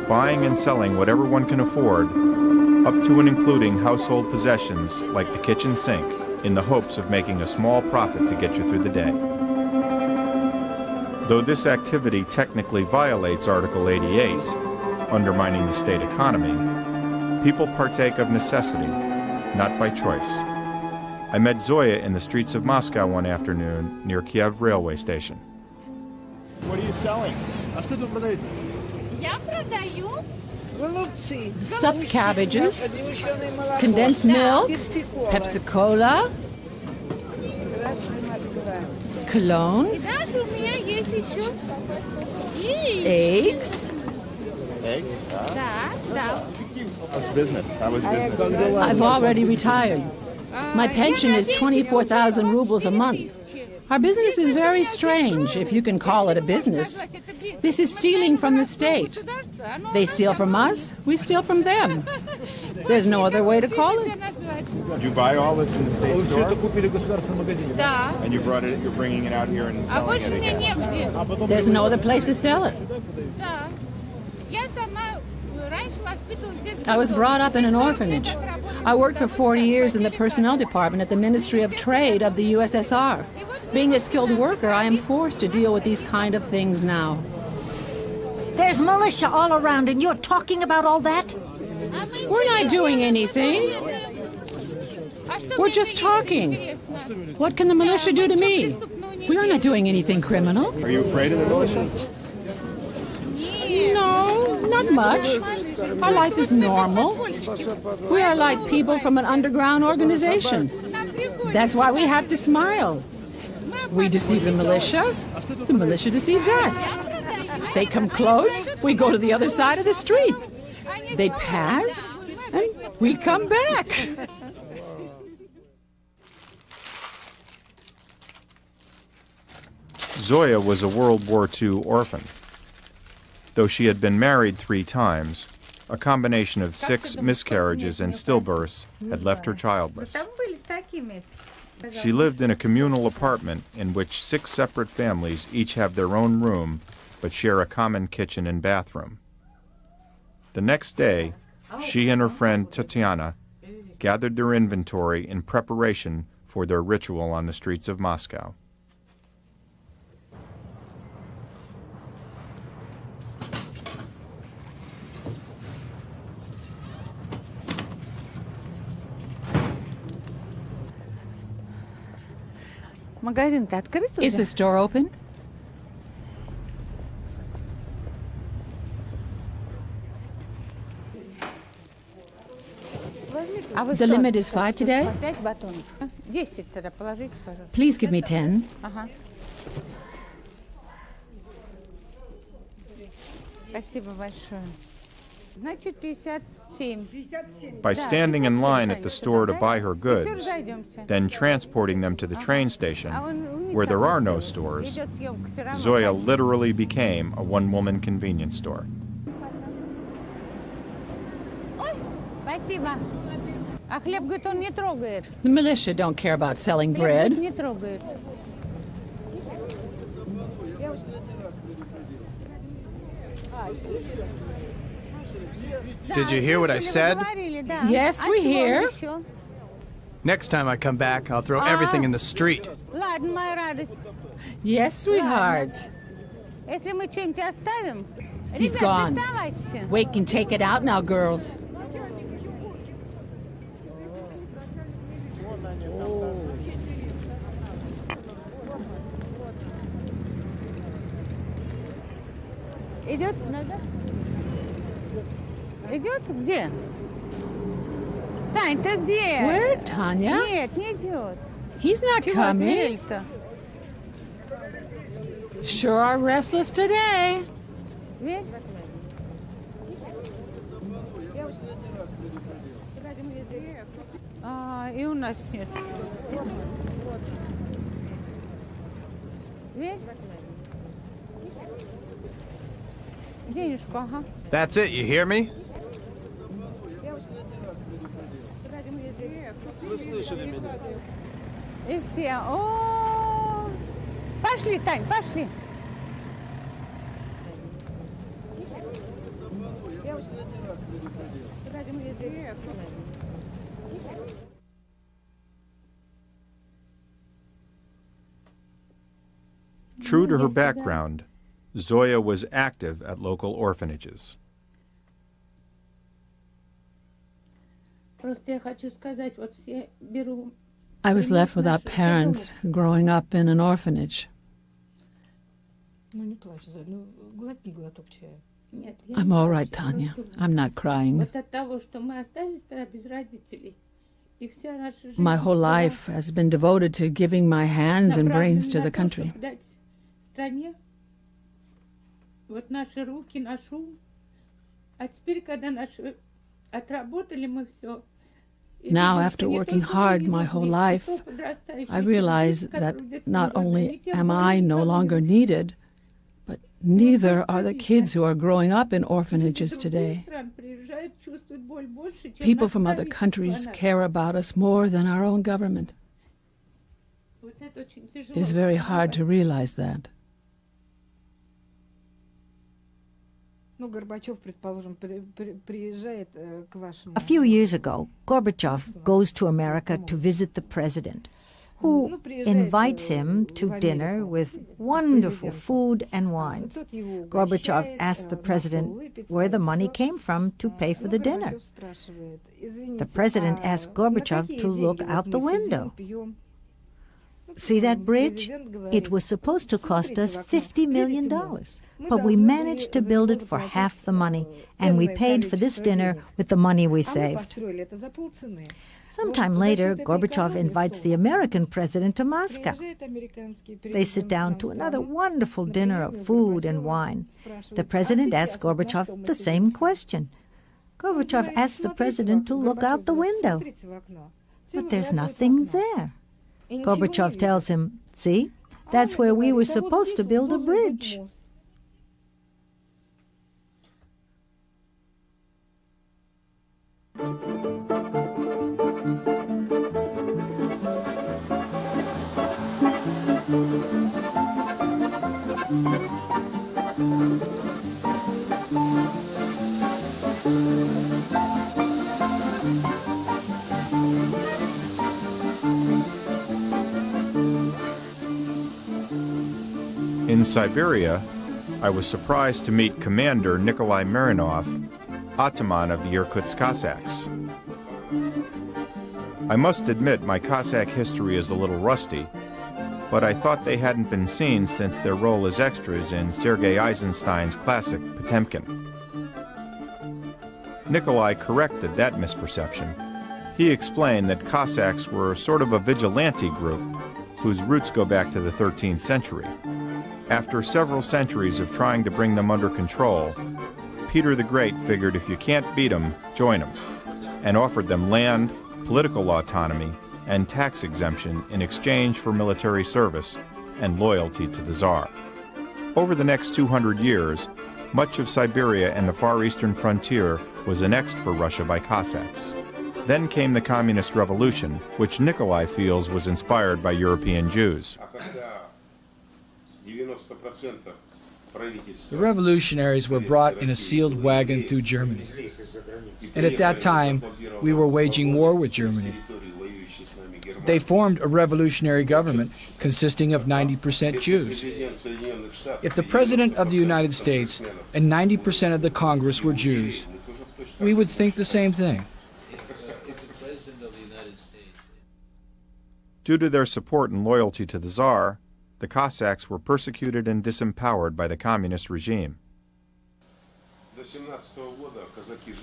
buying and selling whatever one can afford, up to and including household possessions like the kitchen sink, in the hopes of making a small profit to get you through the day. Though this activity technically violates Article 88, undermining the state economy, people partake of necessity, not by choice. I met Zoya in the streets of Moscow one afternoon near Kiev railway station. What are you selling? Stuffed cabbages, condensed milk, Pepsi Cola, cologne, eggs. Eggs? How's business? How was business? I've already retired. My pension is 24,000 rubles a month. Our business is very strange, if you can call it a business. This is stealing from the state. They steal from us, we steal from them. There's no other way to call it. Did you buy all this in the state store? And you brought it, you're bringing it out here and selling it again? There's no other place to sell it. I was brought up in an orphanage. I worked for 40 years in the personnel department at the Ministry of Trade of the USSR. Being a skilled worker, I am forced to deal with these kind of things now. There's militia all around and you're talking about all that? We're not doing anything. We're just talking. What can the militia do to me? We are not doing anything criminal. Are you afraid of the militia? No, not much. Our life is normal. We are like people from an underground organization. That's why we have to smile. We deceive the militia deceives us. They come close, we go to the other side of the street. They pass, and we come back. Zoya was a World War II orphan. Though she had been married 3 times, a combination of 6 miscarriages and stillbirths had left her childless. She lived in a communal apartment in which 6 separate families each have their own room but share a common kitchen and bathroom. The next day, she and her friend Tatiana gathered their inventory in preparation for their ritual on the streets of Moscow. Is the store open? The limit is 5 today? Please give me 10. Спасибо большое. Значит, 57. By standing in line at the store to buy her goods, then transporting them to the train station, where there are no stores, Zoya literally became a one-woman convenience store. Спасибо. А хлеб, говорит, он не трогает. The militia don't care about selling bread. Хлеб не трогает. Did you hear what I said? Yes, we hear. Next time I come back, I'll throw everything in the street. Ладно, моя радость. Yes, sweetheart. Если мы что-нибудь оставим, He's ребят, gone. доставайте. We can take it out now, girls. Идет? Надо? Идет? Где? Тань, ты где? Where, Tanya? Нет, не идет. He's not Чего coming. зверь-то? Sure are restless today. Зверь? И у нас нет. Зверь? Денежку, ага. That's it, you hear me? И все. О, пошли, Тань, пошли. True to her background, Zoya was active at local orphanages. Просто я хочу сказать, вот все беру. I was left without parents growing up in an orphanage. Ну не плачь, Зоя, ну глотни глоток чая. Нет, я I'm all right, Tanya. I'm not crying. Вот от того, что мы остались тогда без родителей, и вся наша жизнь. My whole life has been devoted to giving my hands and brains to the country. Дать стране. Вот наши руки, наш ум. А теперь, когда наши отработали мы все. Now, after working hard my whole life, I realize that not only am I no longer needed, but neither are the kids who are growing up in orphanages today. People from other countries care about us more than our own government. It is very hard to realize that. A few years ago, Gorbachev goes to America to visit the president, who invites him to dinner with wonderful food and wines. Gorbachev asks the president where the money came from to pay for the dinner. The president asked Gorbachev to look out the window. See that bridge? It was supposed to cost us $50 million, but we managed to build it for half the money, and we paid for this dinner with the money we saved. Sometime later, Gorbachev invites the American president to Moscow. They sit down to another wonderful dinner of food and wine. The president asks Gorbachev the same question. Gorbachev asks the president to look out the window, but there's nothing there. Gorbachev tells him, see, that's where we were supposed to build a bridge. In Siberia, I was surprised to meet Commander Nikolai Marinov, Ataman of the Irkutsk Cossacks. I must admit my Cossack history is a little rusty, but I thought they hadn't been seen since their role as extras in Sergei Eisenstein's classic Potemkin. Nikolai corrected that misperception. He explained that Cossacks were sort of a vigilante group whose roots go back to the 13th century. After several centuries of trying to bring them under control, Peter the Great figured if you can't beat them, join them, and offered them land, political autonomy, and tax exemption in exchange for military service and loyalty to the Tsar. Over the next 200 years, much of Siberia and the far eastern frontier was annexed for Russia by Cossacks. Then came the Communist Revolution, which Nikolai feels was inspired by European Jews. The revolutionaries were brought in a sealed wagon through Germany. And at that time, we were waging war with Germany. They formed a revolutionary government consisting of 90% Jews. If the President of the United States and 90% of the Congress were Jews, we would think the same thing. Due to their support and loyalty to the Tsar, the Cossacks were persecuted and disempowered by the communist regime.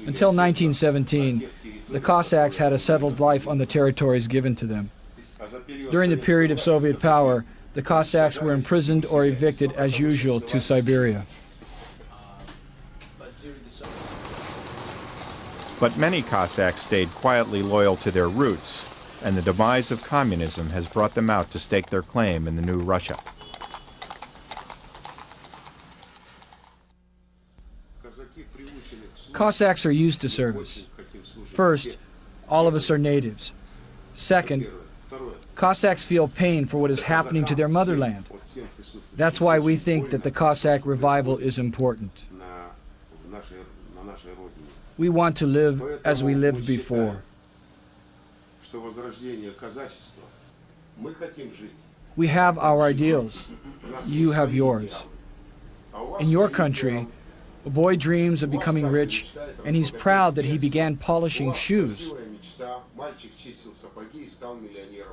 Until 1917, the Cossacks had a settled life on the territories given to them. During the period of Soviet power, the Cossacks were imprisoned or evicted as usual to Siberia. But many Cossacks stayed quietly loyal to their roots, and the demise of communism has brought them out to stake their claim in the new Russia. Cossacks are used to service. First, all of us are natives. Second, Cossacks feel pain for what is happening to their motherland. That's why we think that the Cossack revival is important. We want to live as we lived before. We have our ideals. You have yours. In your country, a boy dreams of becoming rich, and he's proud that he began polishing shoes.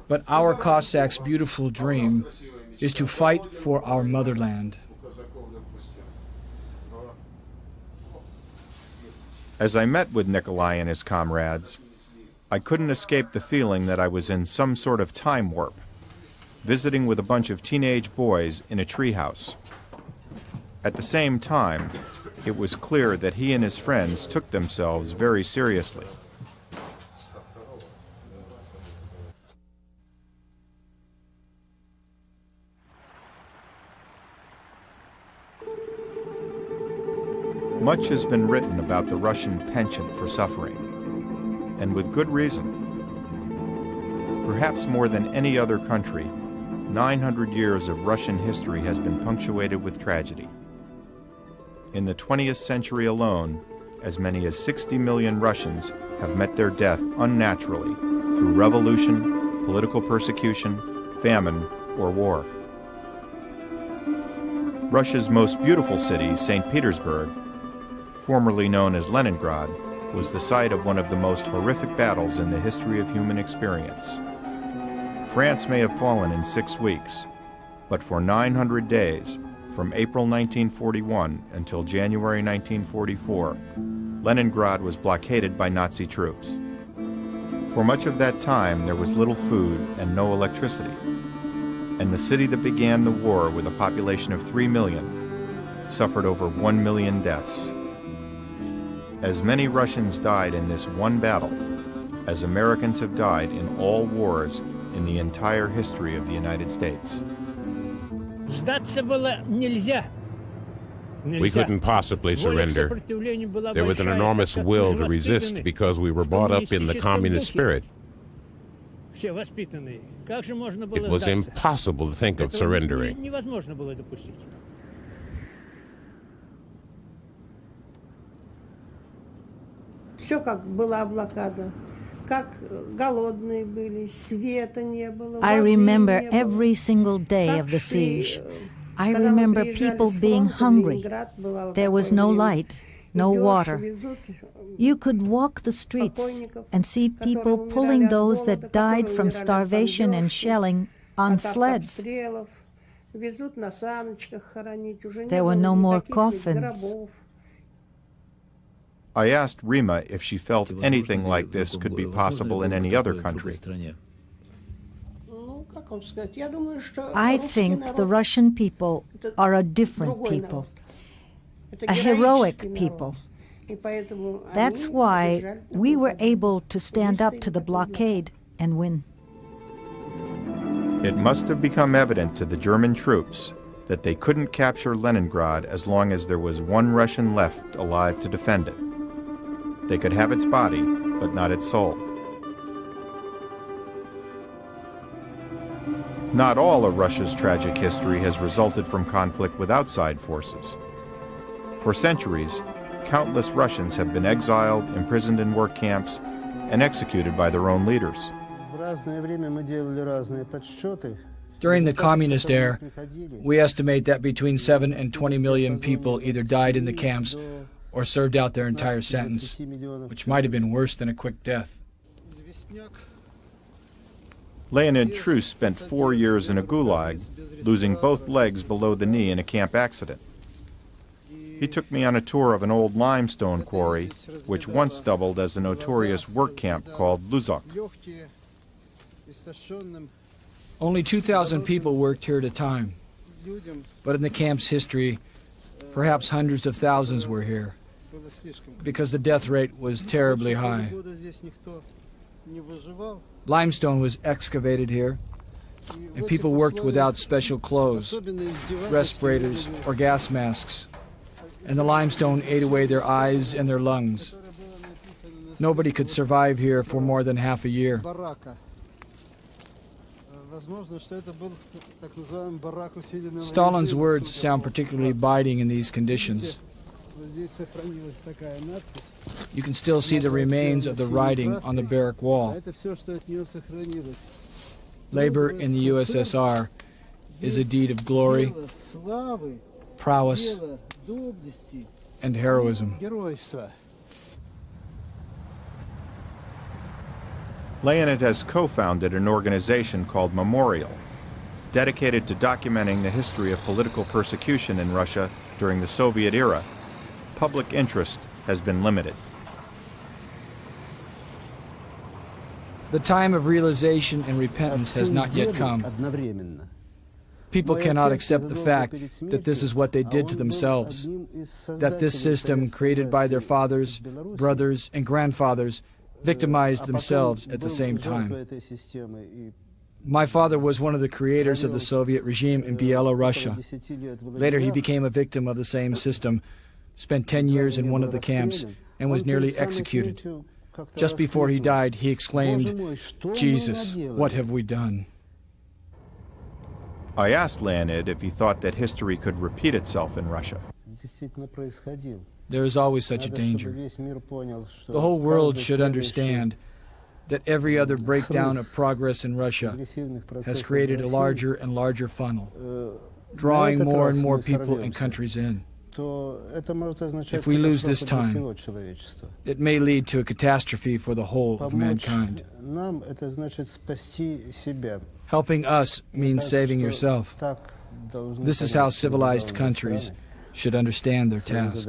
But our Cossacks' beautiful dream is to fight for our motherland. As I met with Nikolai and his comrades, I couldn't escape the feeling that I was in some sort of time warp, visiting with a bunch of teenage boys in a treehouse. At the same time, it was clear that he and his friends took themselves very seriously. Much has been written about the Russian penchant for suffering, and with good reason. Perhaps more than any other country, 900 years of Russian history has been punctuated with tragedy. In the 20th century alone, as many as 60 million Russians have met their death unnaturally through revolution, political persecution, famine, or war. Russia's most beautiful city, St. Petersburg, formerly known as Leningrad, was the site of one of the most horrific battles in the history of human experience. France may have fallen in 6 weeks, but for 900 days, from April 1941 until January 1944, Leningrad was blockaded by Nazi troops. For much of that time, there was little food and no electricity, and the city that began the war with a population of 3 million suffered over 1 million deaths. As many Russians died in this one battle as Americans have died in all wars in the entire history of the United States. We couldn't possibly surrender. There was an enormous will to resist because we were brought up in the communist spirit. It was impossible to think of surrendering. Все как была блокада, как голодные были, света не было. I remember every single day of the siege. I remember people being hungry. There was no light, no water. You could walk the streets and see people pulling those that died from starvation and shelling on sleds. There were no more coffins. I asked Rima if she felt anything like this could be possible in any other country. I think the Russian people are a different people, a heroic people. That's why we were able to stand up to the blockade and win. It must have become evident to the German troops that they couldn't capture Leningrad as long as there was one Russian left alive to defend it. They could have its body, but not its soul. Not all of Russia's tragic history has resulted from conflict with outside forces. For centuries, countless Russians have been exiled, imprisoned in work camps, and executed by their own leaders. During the communist era, we estimate that between 7 and 20 million people either died in the camps or served out their entire sentence, which might have been worse than a quick death. Leonid Trus spent 4 years in a gulag, losing both legs below the knee in a camp accident. He took me on a tour of an old limestone quarry, which once doubled as a notorious work camp called Luzok. Only 2,000 people worked here at a time, but in the camp's history, perhaps hundreds of thousands were here, because the death rate was terribly high. Limestone was excavated here, and people worked without special clothes, respirators, or gas masks, and the limestone ate away their eyes and their lungs. Nobody could survive here for more than half a year. Stalin's words sound particularly biting in these conditions. You can still see the remains of the writing on the barrack wall. Labor in the USSR is a deed of glory, prowess, and heroism. Leonid has co-founded an organization called Memorial, dedicated to documenting the history of political persecution in Russia during the Soviet era. Public interest has been limited. The time of realization and repentance has not yet come. People cannot accept the fact that this is what they did to themselves, that this system created by their fathers, brothers, and grandfathers victimized themselves at the same time. My father was one of the creators of the Soviet regime in Belarus. Later he became a victim of the same system, spent 10 years in one of the camps, and was nearly executed. Just before he died, he exclaimed, "Jesus, what have we done?" I asked Leonid if he thought that history could repeat itself in Russia. There is always such a danger. The whole world should understand that every other breakdown of progress in Russia has created a larger and larger funnel, drawing more and more people and countries in. If we lose this time, it may lead to a catastrophe for the whole of mankind. Helping us means saving yourself. This is how civilized countries should understand their task.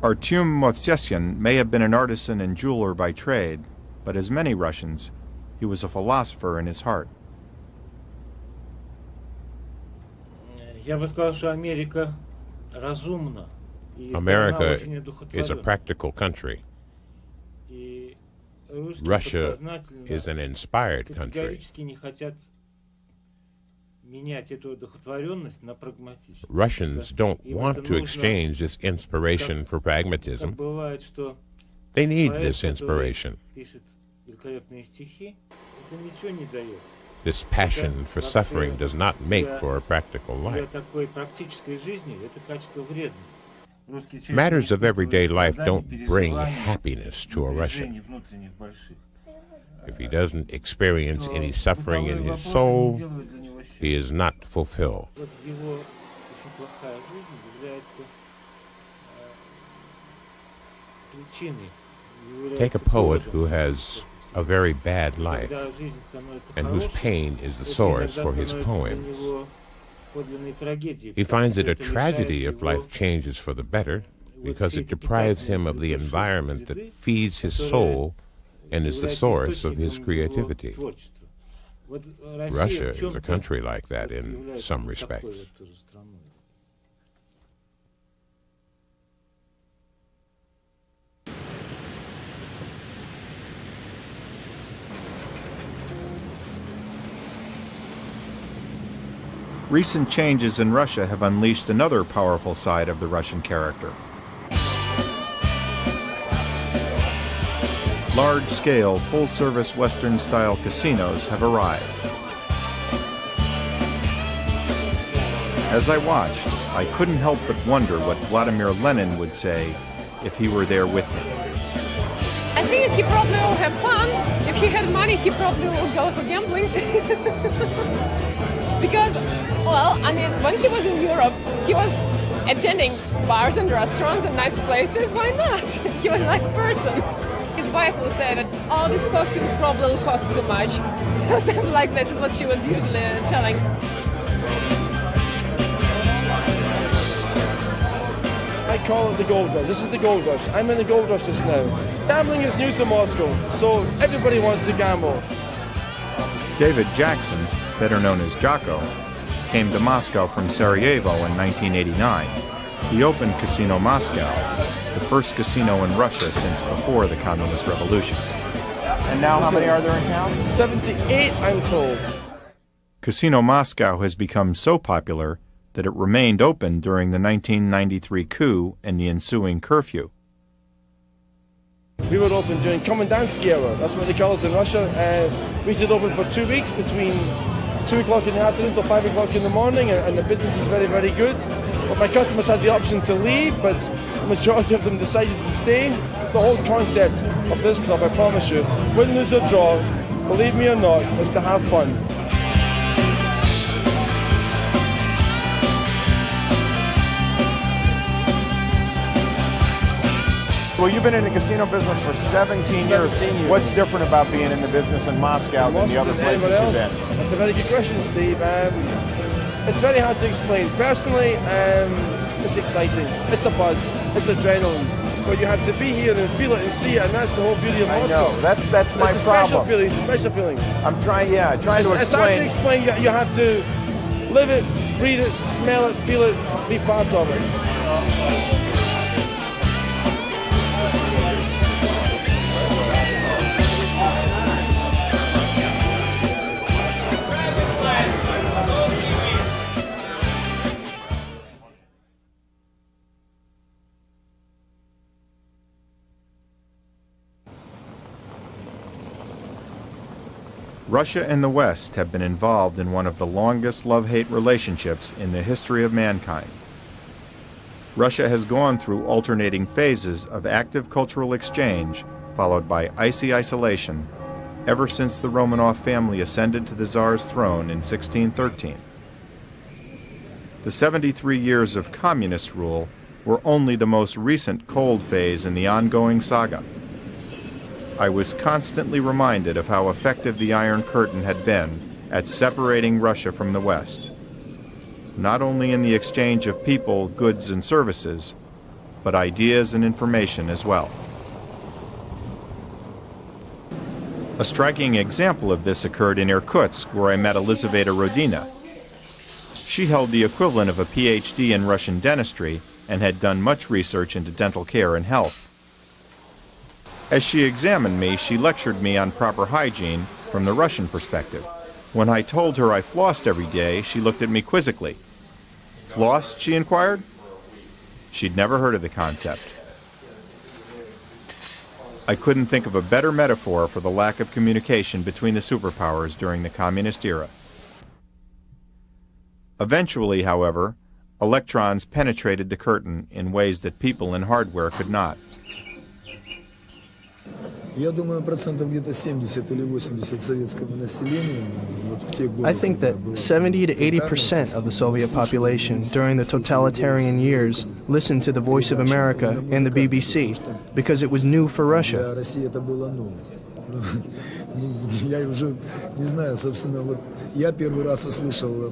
Artyom Movsesyan may have been an artisan and jeweler by trade, but as many Russians, he was a philosopher in his heart. America is a practical country. Russia is an inspired country. Russians don't want to exchange this inspiration for pragmatism. They need this inspiration. This passion for suffering does not make for a practical life. Matters of everyday life don't bring happiness to a Russian. If he doesn't experience any suffering in his soul, he is not fulfilled. Take a poet who has a very bad life and whose pain is the source for his poems. He finds it a tragedy if life changes for the better, because it deprives him of the environment that feeds his soul and is the source of his creativity. Russia is a country like that in some respects. Recent changes in Russia have unleashed another powerful side of the Russian character. Large-scale, full-service Western-style casinos have arrived. As I watched, I couldn't help but wonder what Vladimir Lenin would say if he were there with me. I think he probably will have fun. If he had money, he probably will go for gambling. Because, well, I mean, when he was in Europe, he was attending bars and restaurants and nice places. Why not? He was a nice person. His wife will say that, oh, these costumes probably will cost too much. Something like this is what she was usually telling. I call it the gold rush. This is the gold rush. I'm in the gold rush just now. Gambling is new to Moscow, so everybody wants to gamble. David Jackson, better known as Jocko, came to Moscow from Sarajevo in 1989. He opened Casino Moscow, the first casino in Russia since before the Communist Revolution. And now how many are there in town? 78, I'm told. Casino Moscow has become so popular that it remained open during the 1993 coup and the ensuing curfew. We were open during Komendansky hour, that's what they call it in Russia. We stayed open for 2 weeks between 2 o'clock in the afternoon till 5 o'clock in the morning, and the business was very, very good. But my customers had the option to leave, but the majority of them decided to stay. The whole concept of this club, I promise you, win, lose or draw, believe me or not, is to have fun. Well, you've been in the casino business for 17 years. What's different about being in the business in Moscow than the other places you've been? That's a very good question, Steve. It's very hard to explain. Personally, it's exciting. It's a buzz. It's adrenaline. But you have to be here and feel it and see it, and that's the whole beauty of Moscow. I know. That's my problem. It's a special feeling. It's a special feeling. I'm trying to explain. It's hard to explain. You have to live it, breathe it, smell it, feel it, be part of it. Russia and the West have been involved in one of the longest love-hate relationships in the history of mankind. Russia has gone through alternating phases of active cultural exchange, followed by icy isolation, ever since the Romanov family ascended to the Tsar's throne in 1613. The 73 years of communist rule were only the most recent cold phase in the ongoing saga. I was constantly reminded of how effective the Iron Curtain had been at separating Russia from the West, not only in the exchange of people, goods, and services, but ideas and information as well. A striking example of this occurred in Irkutsk, where I met Elizaveta Rodina. She held the equivalent of a PhD in Russian dentistry and had done much research into dental care and health. As she examined me, she lectured me on proper hygiene from the Russian perspective. When I told her I flossed every day, she looked at me quizzically. Flossed, she inquired? She'd never heard of the concept. I couldn't think of a better metaphor for the lack of communication between the superpowers during the communist era. Eventually, however, electrons penetrated the curtain in ways that people and hardware could not. I think that 70 to 80% of the Soviet population during the totalitarian years listened to the Voice of America and the BBC because it was new for Russia.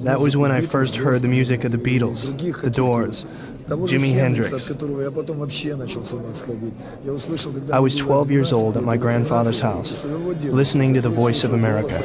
That was when I first heard the music of the Beatles, the Doors, Jimi Hendrix. I was 12 years old at my grandfather's house, listening to the Voice of America.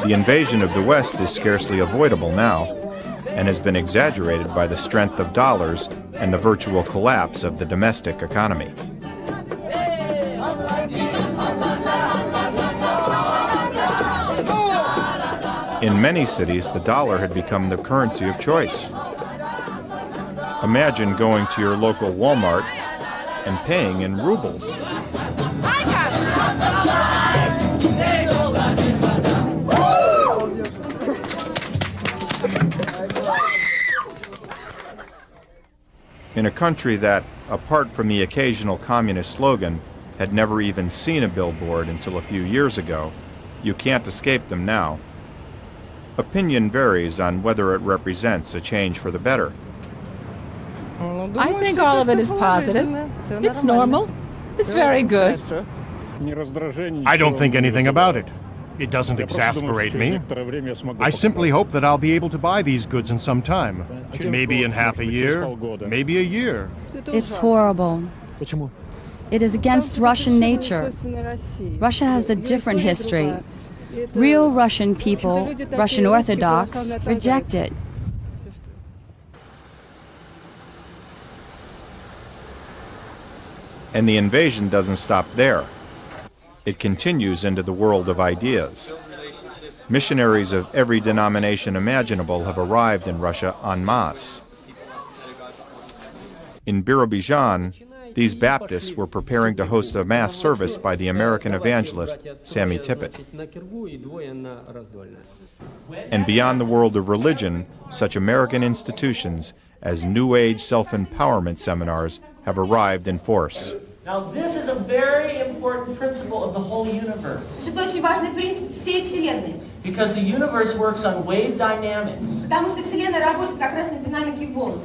The invasion of the West is scarcely avoidable now, and has been exaggerated by the strength of dollars and the virtual collapse of the domestic economy. In many cities, the dollar had become the currency of choice. Imagine going to your local Walmart and paying in rubles. In a country that, apart from the occasional communist slogan, had never even seen a billboard until a few years ago, you can't escape them now. Opinion varies on whether it represents a change for the better. I think all of it is positive. It's normal. It's very good. I don't think anything about it. It doesn't exasperate me. I simply hope that I'll be able to buy these goods in some time. Maybe in half a year, maybe a year. It's horrible. It is against Russian nature. Russia has a different history. Real Russian people, Russian Orthodox, reject it. And the invasion doesn't stop there. It continues into the world of ideas. Missionaries of every denomination imaginable have arrived in Russia en masse. In Birobidzhan, these Baptists were preparing to host a mass service by the American evangelist Sammy Tippit. And beyond the world of religion, such American institutions as New Age self-empowerment seminars have arrived in force. Now, this is a very important principle of the whole universe. Это очень важный принцип всей Вселенной. Because the universe works on wave dynamics. Потому что Вселенная работает как раз на динамике волн.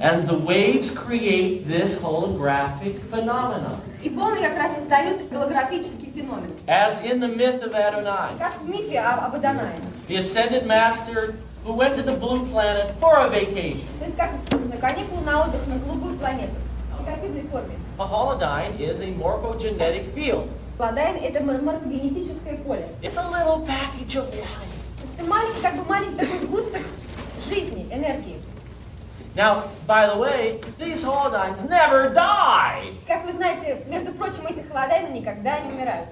And the waves create this holographic phenomenon. И волны как раз создают голографический феномен. As in the myth of Adonai. Как в мифе об Адонае. The ascended master who went to the blue planet for a vacation. То есть как на каникулы на отдых на голубую планету. В негативной форме. A holodyne is a morphogenetic field. Holodyne — это морфогенетическое поле. It's a little package of life. Это маленький, как бы маленький такой сгусток жизни, энергии. Now, by the way, these holodynes never die. Как вы знаете, между прочим, эти холодайны никогда не умирают.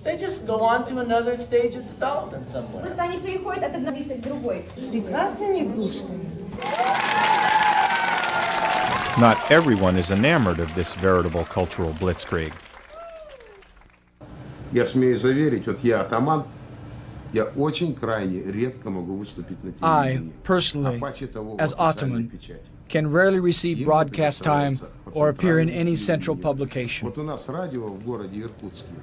They just go on to another stage of development somewhere. Просто они переходят от одного лица к другой. Прекрасными игрушками. Not everyone is enamored of this veritable cultural blitzkrieg. Я смею заверить, вот я атаман, я очень крайне редко могу выступить на I, телевидении. personally, Паче того в as официальной Ottoman, печати. can rarely receive broadcast time or appear in any central publication. Вот у нас радио в городе Иркутске.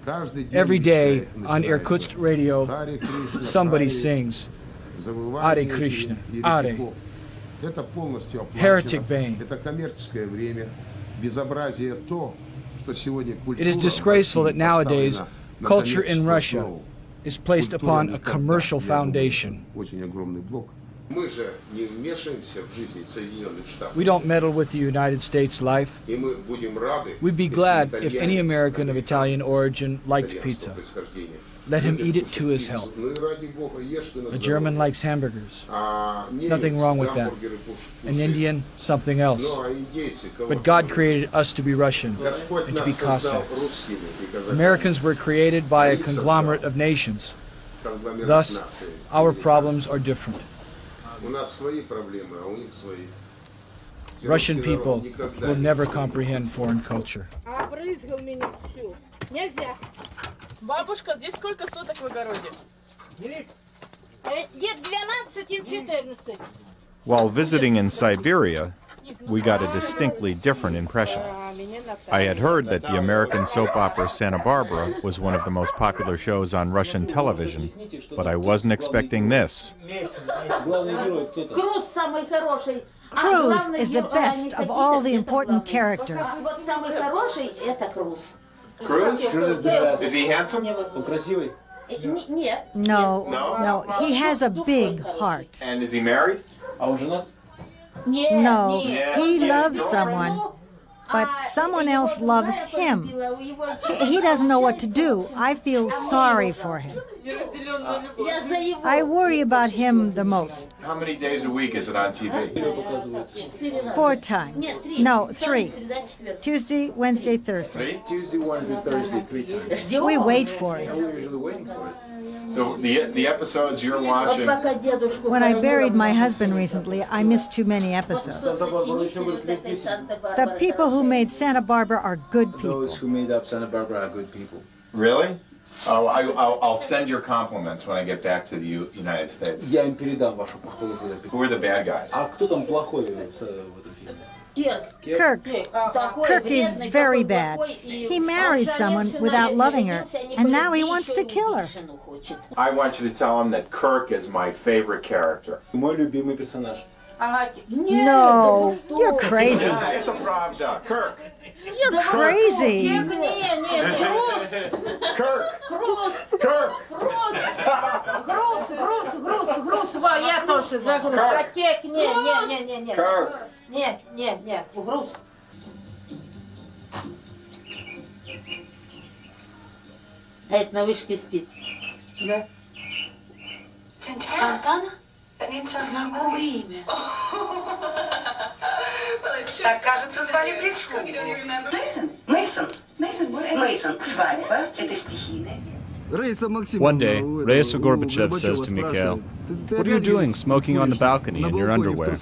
Каждый день Every day вещает, on начинается Irkutsk radio, Харе Кришна, somebody Харе, sings завывание Hare Krishna, этих Hare. еретиков. Это полностью Heretic оплачено. Bane. Это коммерческое время. Безобразие то, что сегодня культура It is в disgraceful that России nowadays поставлена на culture in коммерческую Russia основу. is placed Культура upon a никогда, commercial я думаю, foundation. Очень огромный блок. Мы же не вмешиваемся в жизнь Соединенных Штатов. We don't meddle with the United States life. И мы будем рады, We'd be если glad if any итальянец, American of Italian origin liked итальянского pizza. происхождения, Let him любит eat it to кушать his пиццу. health. Ну и ради Бога, ешьте на A здоровье. German likes hamburgers. А немец Nothing wrong with that. гамбургеры An Indian, something else. Ну, а индейцы кого But God created us to be Russian Господь and to нас be создал Cossacks. русскими и казаками. Americans were created by a conglomerate of nations. Конгломерат Thus, нации. our problems are different. У нас свои проблемы, а у них свои. Russian Русский народ people никогда will не never будет. comprehend foreign culture. Обрызгал меня всю. Нельзя. Бабушка, здесь сколько соток в огороде? Где 12 и 14. While visiting in Siberia, we got a distinctly different impression. I had heard that the American soap opera Santa Barbara was one of the most popular shows on Russian television, but I wasn't expecting this. Крус самый хороший. Cruz is the best of all the important characters. Вот самый хороший это Крус. Cruz? Is he handsome? Нет. No, he has a big heart. And is he married? No, he loves someone, but someone else loves him. He doesn't know what to do. I feel sorry for him. I worry about him the most. How many days a week is it on TV? 4 times. No, 3. Tuesday, Wednesday, Thursday. Tuesday, Wednesday, Thursday, 3 times. We wait for it. We're usually waiting for it. So the episodes you're watching... When I buried my husband recently, I missed too many episodes. The people who made Santa Barbara are good people. Those who made up Santa Barbara are good people. Really? Oh, I'll send your compliments when I get back to the United States. Я им передам вашу похвалу, когда Who are the bad guys? А кто там плохой в этом фильме? Kirk is very bad. He married someone without loving her, and now he wants to kill her. I want you to tell him that Kirk is my favorite character. Мой любимый персонаж. No, you're crazy. Yeah, это правда. Kirk. You're crazy. Kirk. Крус. Во, я тоже за груз. Протек, не. Не, груз. А это на вышке спит. Да. Сантана? Знакомое имя. Так, кажется, звали прислугу. Мейсон. Свадьба. Это стихийное. One day, Raisa Gorbachev says to Mikhail, "What are you doing smoking on the balcony in your underwear?"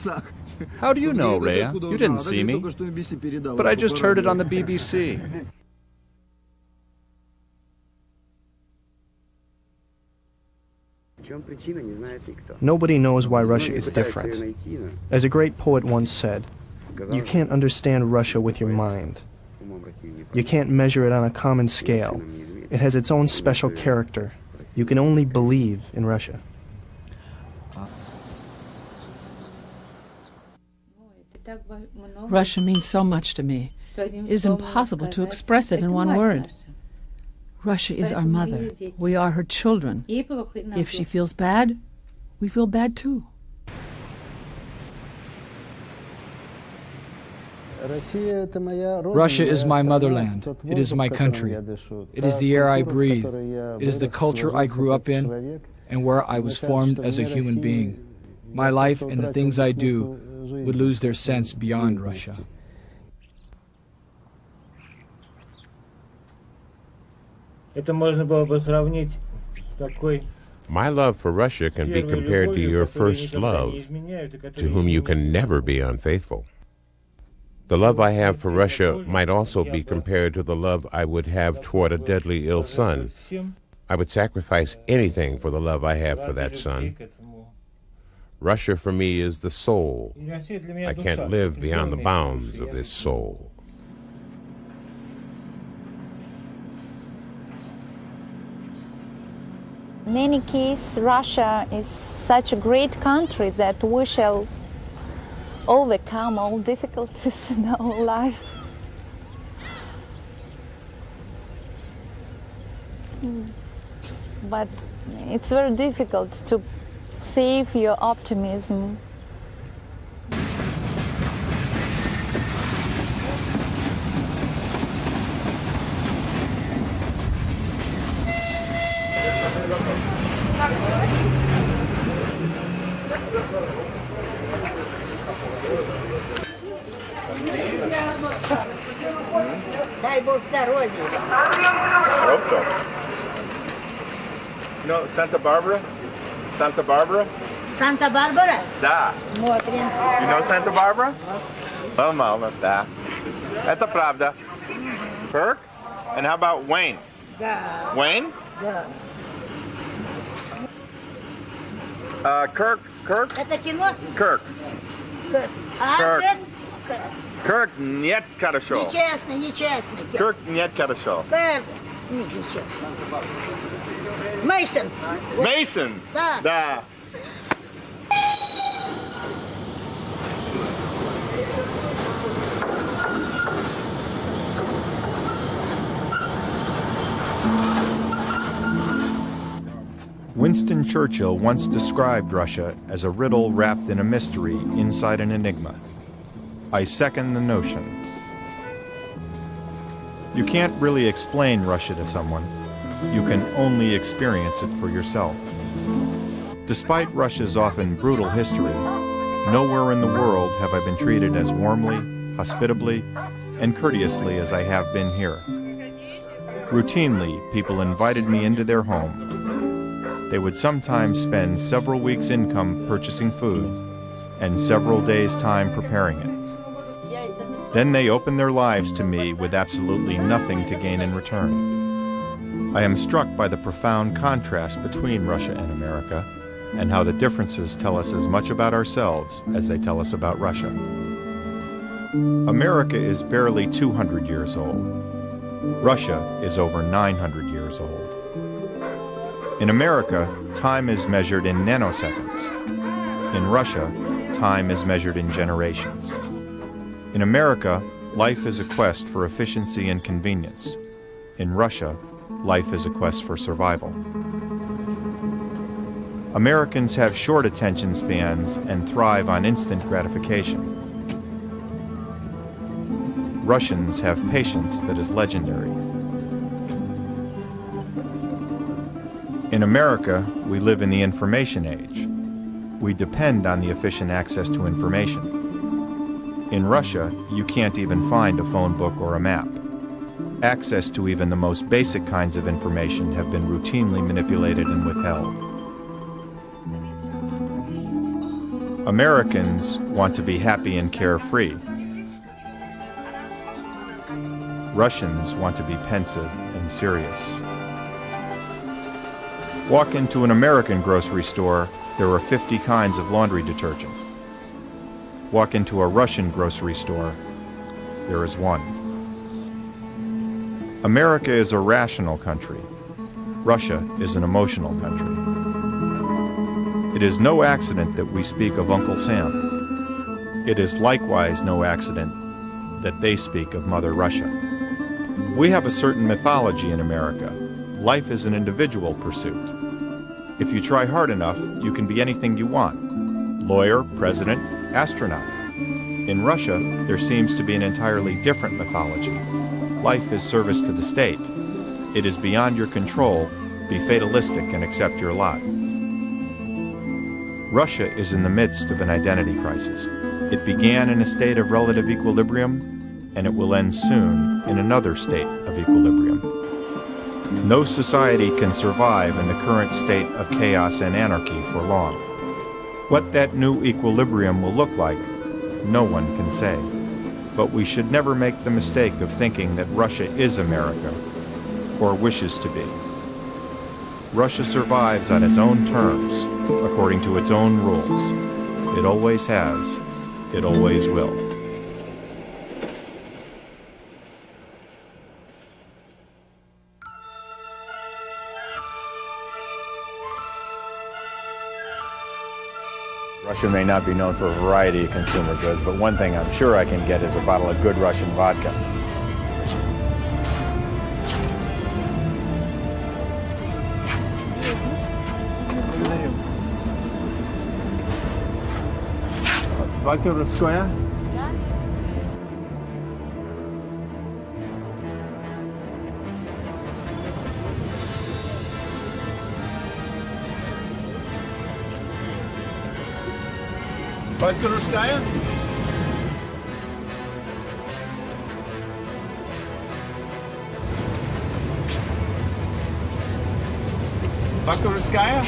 "How do you know, Rhea? You didn't see me." "But I just heard it on the BBC." Nobody knows why Russia is different. As a great poet once said, you can't understand Russia with your mind. You can't measure it on a common scale. It has its own special character. You can only believe in Russia. Russia means so much to me. It is impossible to express it in one word. Russia is our mother. We are her children. If she feels bad, we feel bad too. Russia is my motherland. It is my country. It is the air I breathe. It is the culture I grew up in and where I was formed as a human being. My life and the things I do would lose their sense beyond Russia. Это можно было бы сравнить с такой My love for Russia can be compared to your first love, to whom you can never be unfaithful. The love I have for Russia might also be compared to the love I would have toward a deadly ill son. I would sacrifice anything for the love I have for that son. Russia for me is the soul. I can't live beyond the bounds of this soul. In any case, Russia is such a great country that we shall overcome all difficulties in our life. But it's very difficult to save your optimism. Дай Бог здоровья. I hope so. You know Santa Barbara? Santa Barbara? Санта-Барбара? Да. Смотрим. You know Santa Barbara? Well, mama, да. Это правда. Kirk? And how about Wayne? Да. Wayne? Да. Kirk? Это кино? Kirk. Кэт. А, Кэт. Кэт? Кэт. Kirk нет хорошо. Нечестно, нечестно. Кэт. Kirk нет хорошо. Кэт. Нечестно. Мейсон. Mason? Да. Да. Winston Churchill once described Russia as a riddle wrapped in a mystery inside an enigma. I second the notion. You can't really explain Russia to someone. You can only experience it for yourself. Despite Russia's often brutal history, nowhere in the world have I been treated as warmly, hospitably, and courteously as I have been here. Routinely, people invited me into their home. They would sometimes spend several weeks' income purchasing food and several days' time preparing it. Then they opened their lives to me with absolutely nothing to gain in return. I am struck by the profound contrast between Russia and America, and how the differences tell us as much about ourselves as they tell us about Russia. America is barely 200 years old. Russia is over 900 years old. In America, time is measured in nanoseconds. In Russia, time is measured in generations. In America, life is a quest for efficiency and convenience. In Russia, life is a quest for survival. Americans have short attention spans and thrive on instant gratification. Russians have patience that is legendary. In America, we live in the information age. We depend on the efficient access to information. In Russia, you can't even find a phone book or a map. Access to even the most basic kinds of information have been routinely manipulated and withheld. Americans want to be happy and carefree. Russians want to be pensive and serious. Walk into an American grocery store, there are 50 kinds of laundry detergent. Walk into a Russian grocery store, there is one. America is a rational country. Russia is an emotional country. It is no accident that we speak of Uncle Sam. It is likewise no accident that they speak of Mother Russia. We have a certain mythology in America. Life is an individual pursuit. If you try hard enough, you can be anything you want. Lawyer, president, astronaut. In Russia, there seems to be an entirely different mythology. Life is service to the state. It is beyond your control. Be fatalistic and accept your lot. Russia is in the midst of an identity crisis. It began in a state of relative equilibrium, and it will end soon in another state of equilibrium. No society can survive in the current state of chaos and anarchy for long. What that new equilibrium will look like, no one can say. But we should never make the mistake of thinking that Russia is America, or wishes to be. Russia survives on its own terms, according to its own rules. It always has, it always will. Russia may not be known for a variety of consumer goods, but one thing I'm sure I can get is a bottle of good Russian vodka. Vodka Ruskoya? Vodka Ruskaya? Vodka Ruskaya?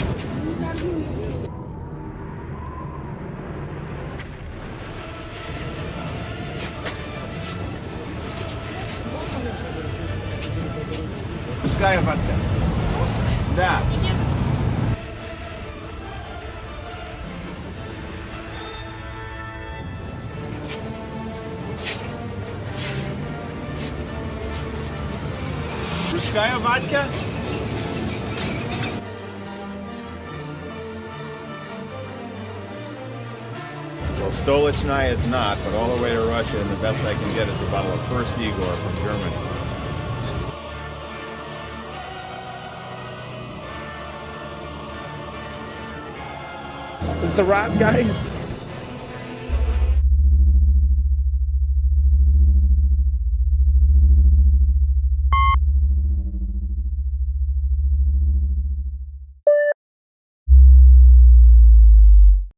Ruskaya vodka. Да. Ruskaya vodka? Well, Stolichnaya it's not, but all the way to Russia, and the best I can get is a bottle of First Igor from Germany. This is a wrap, guys.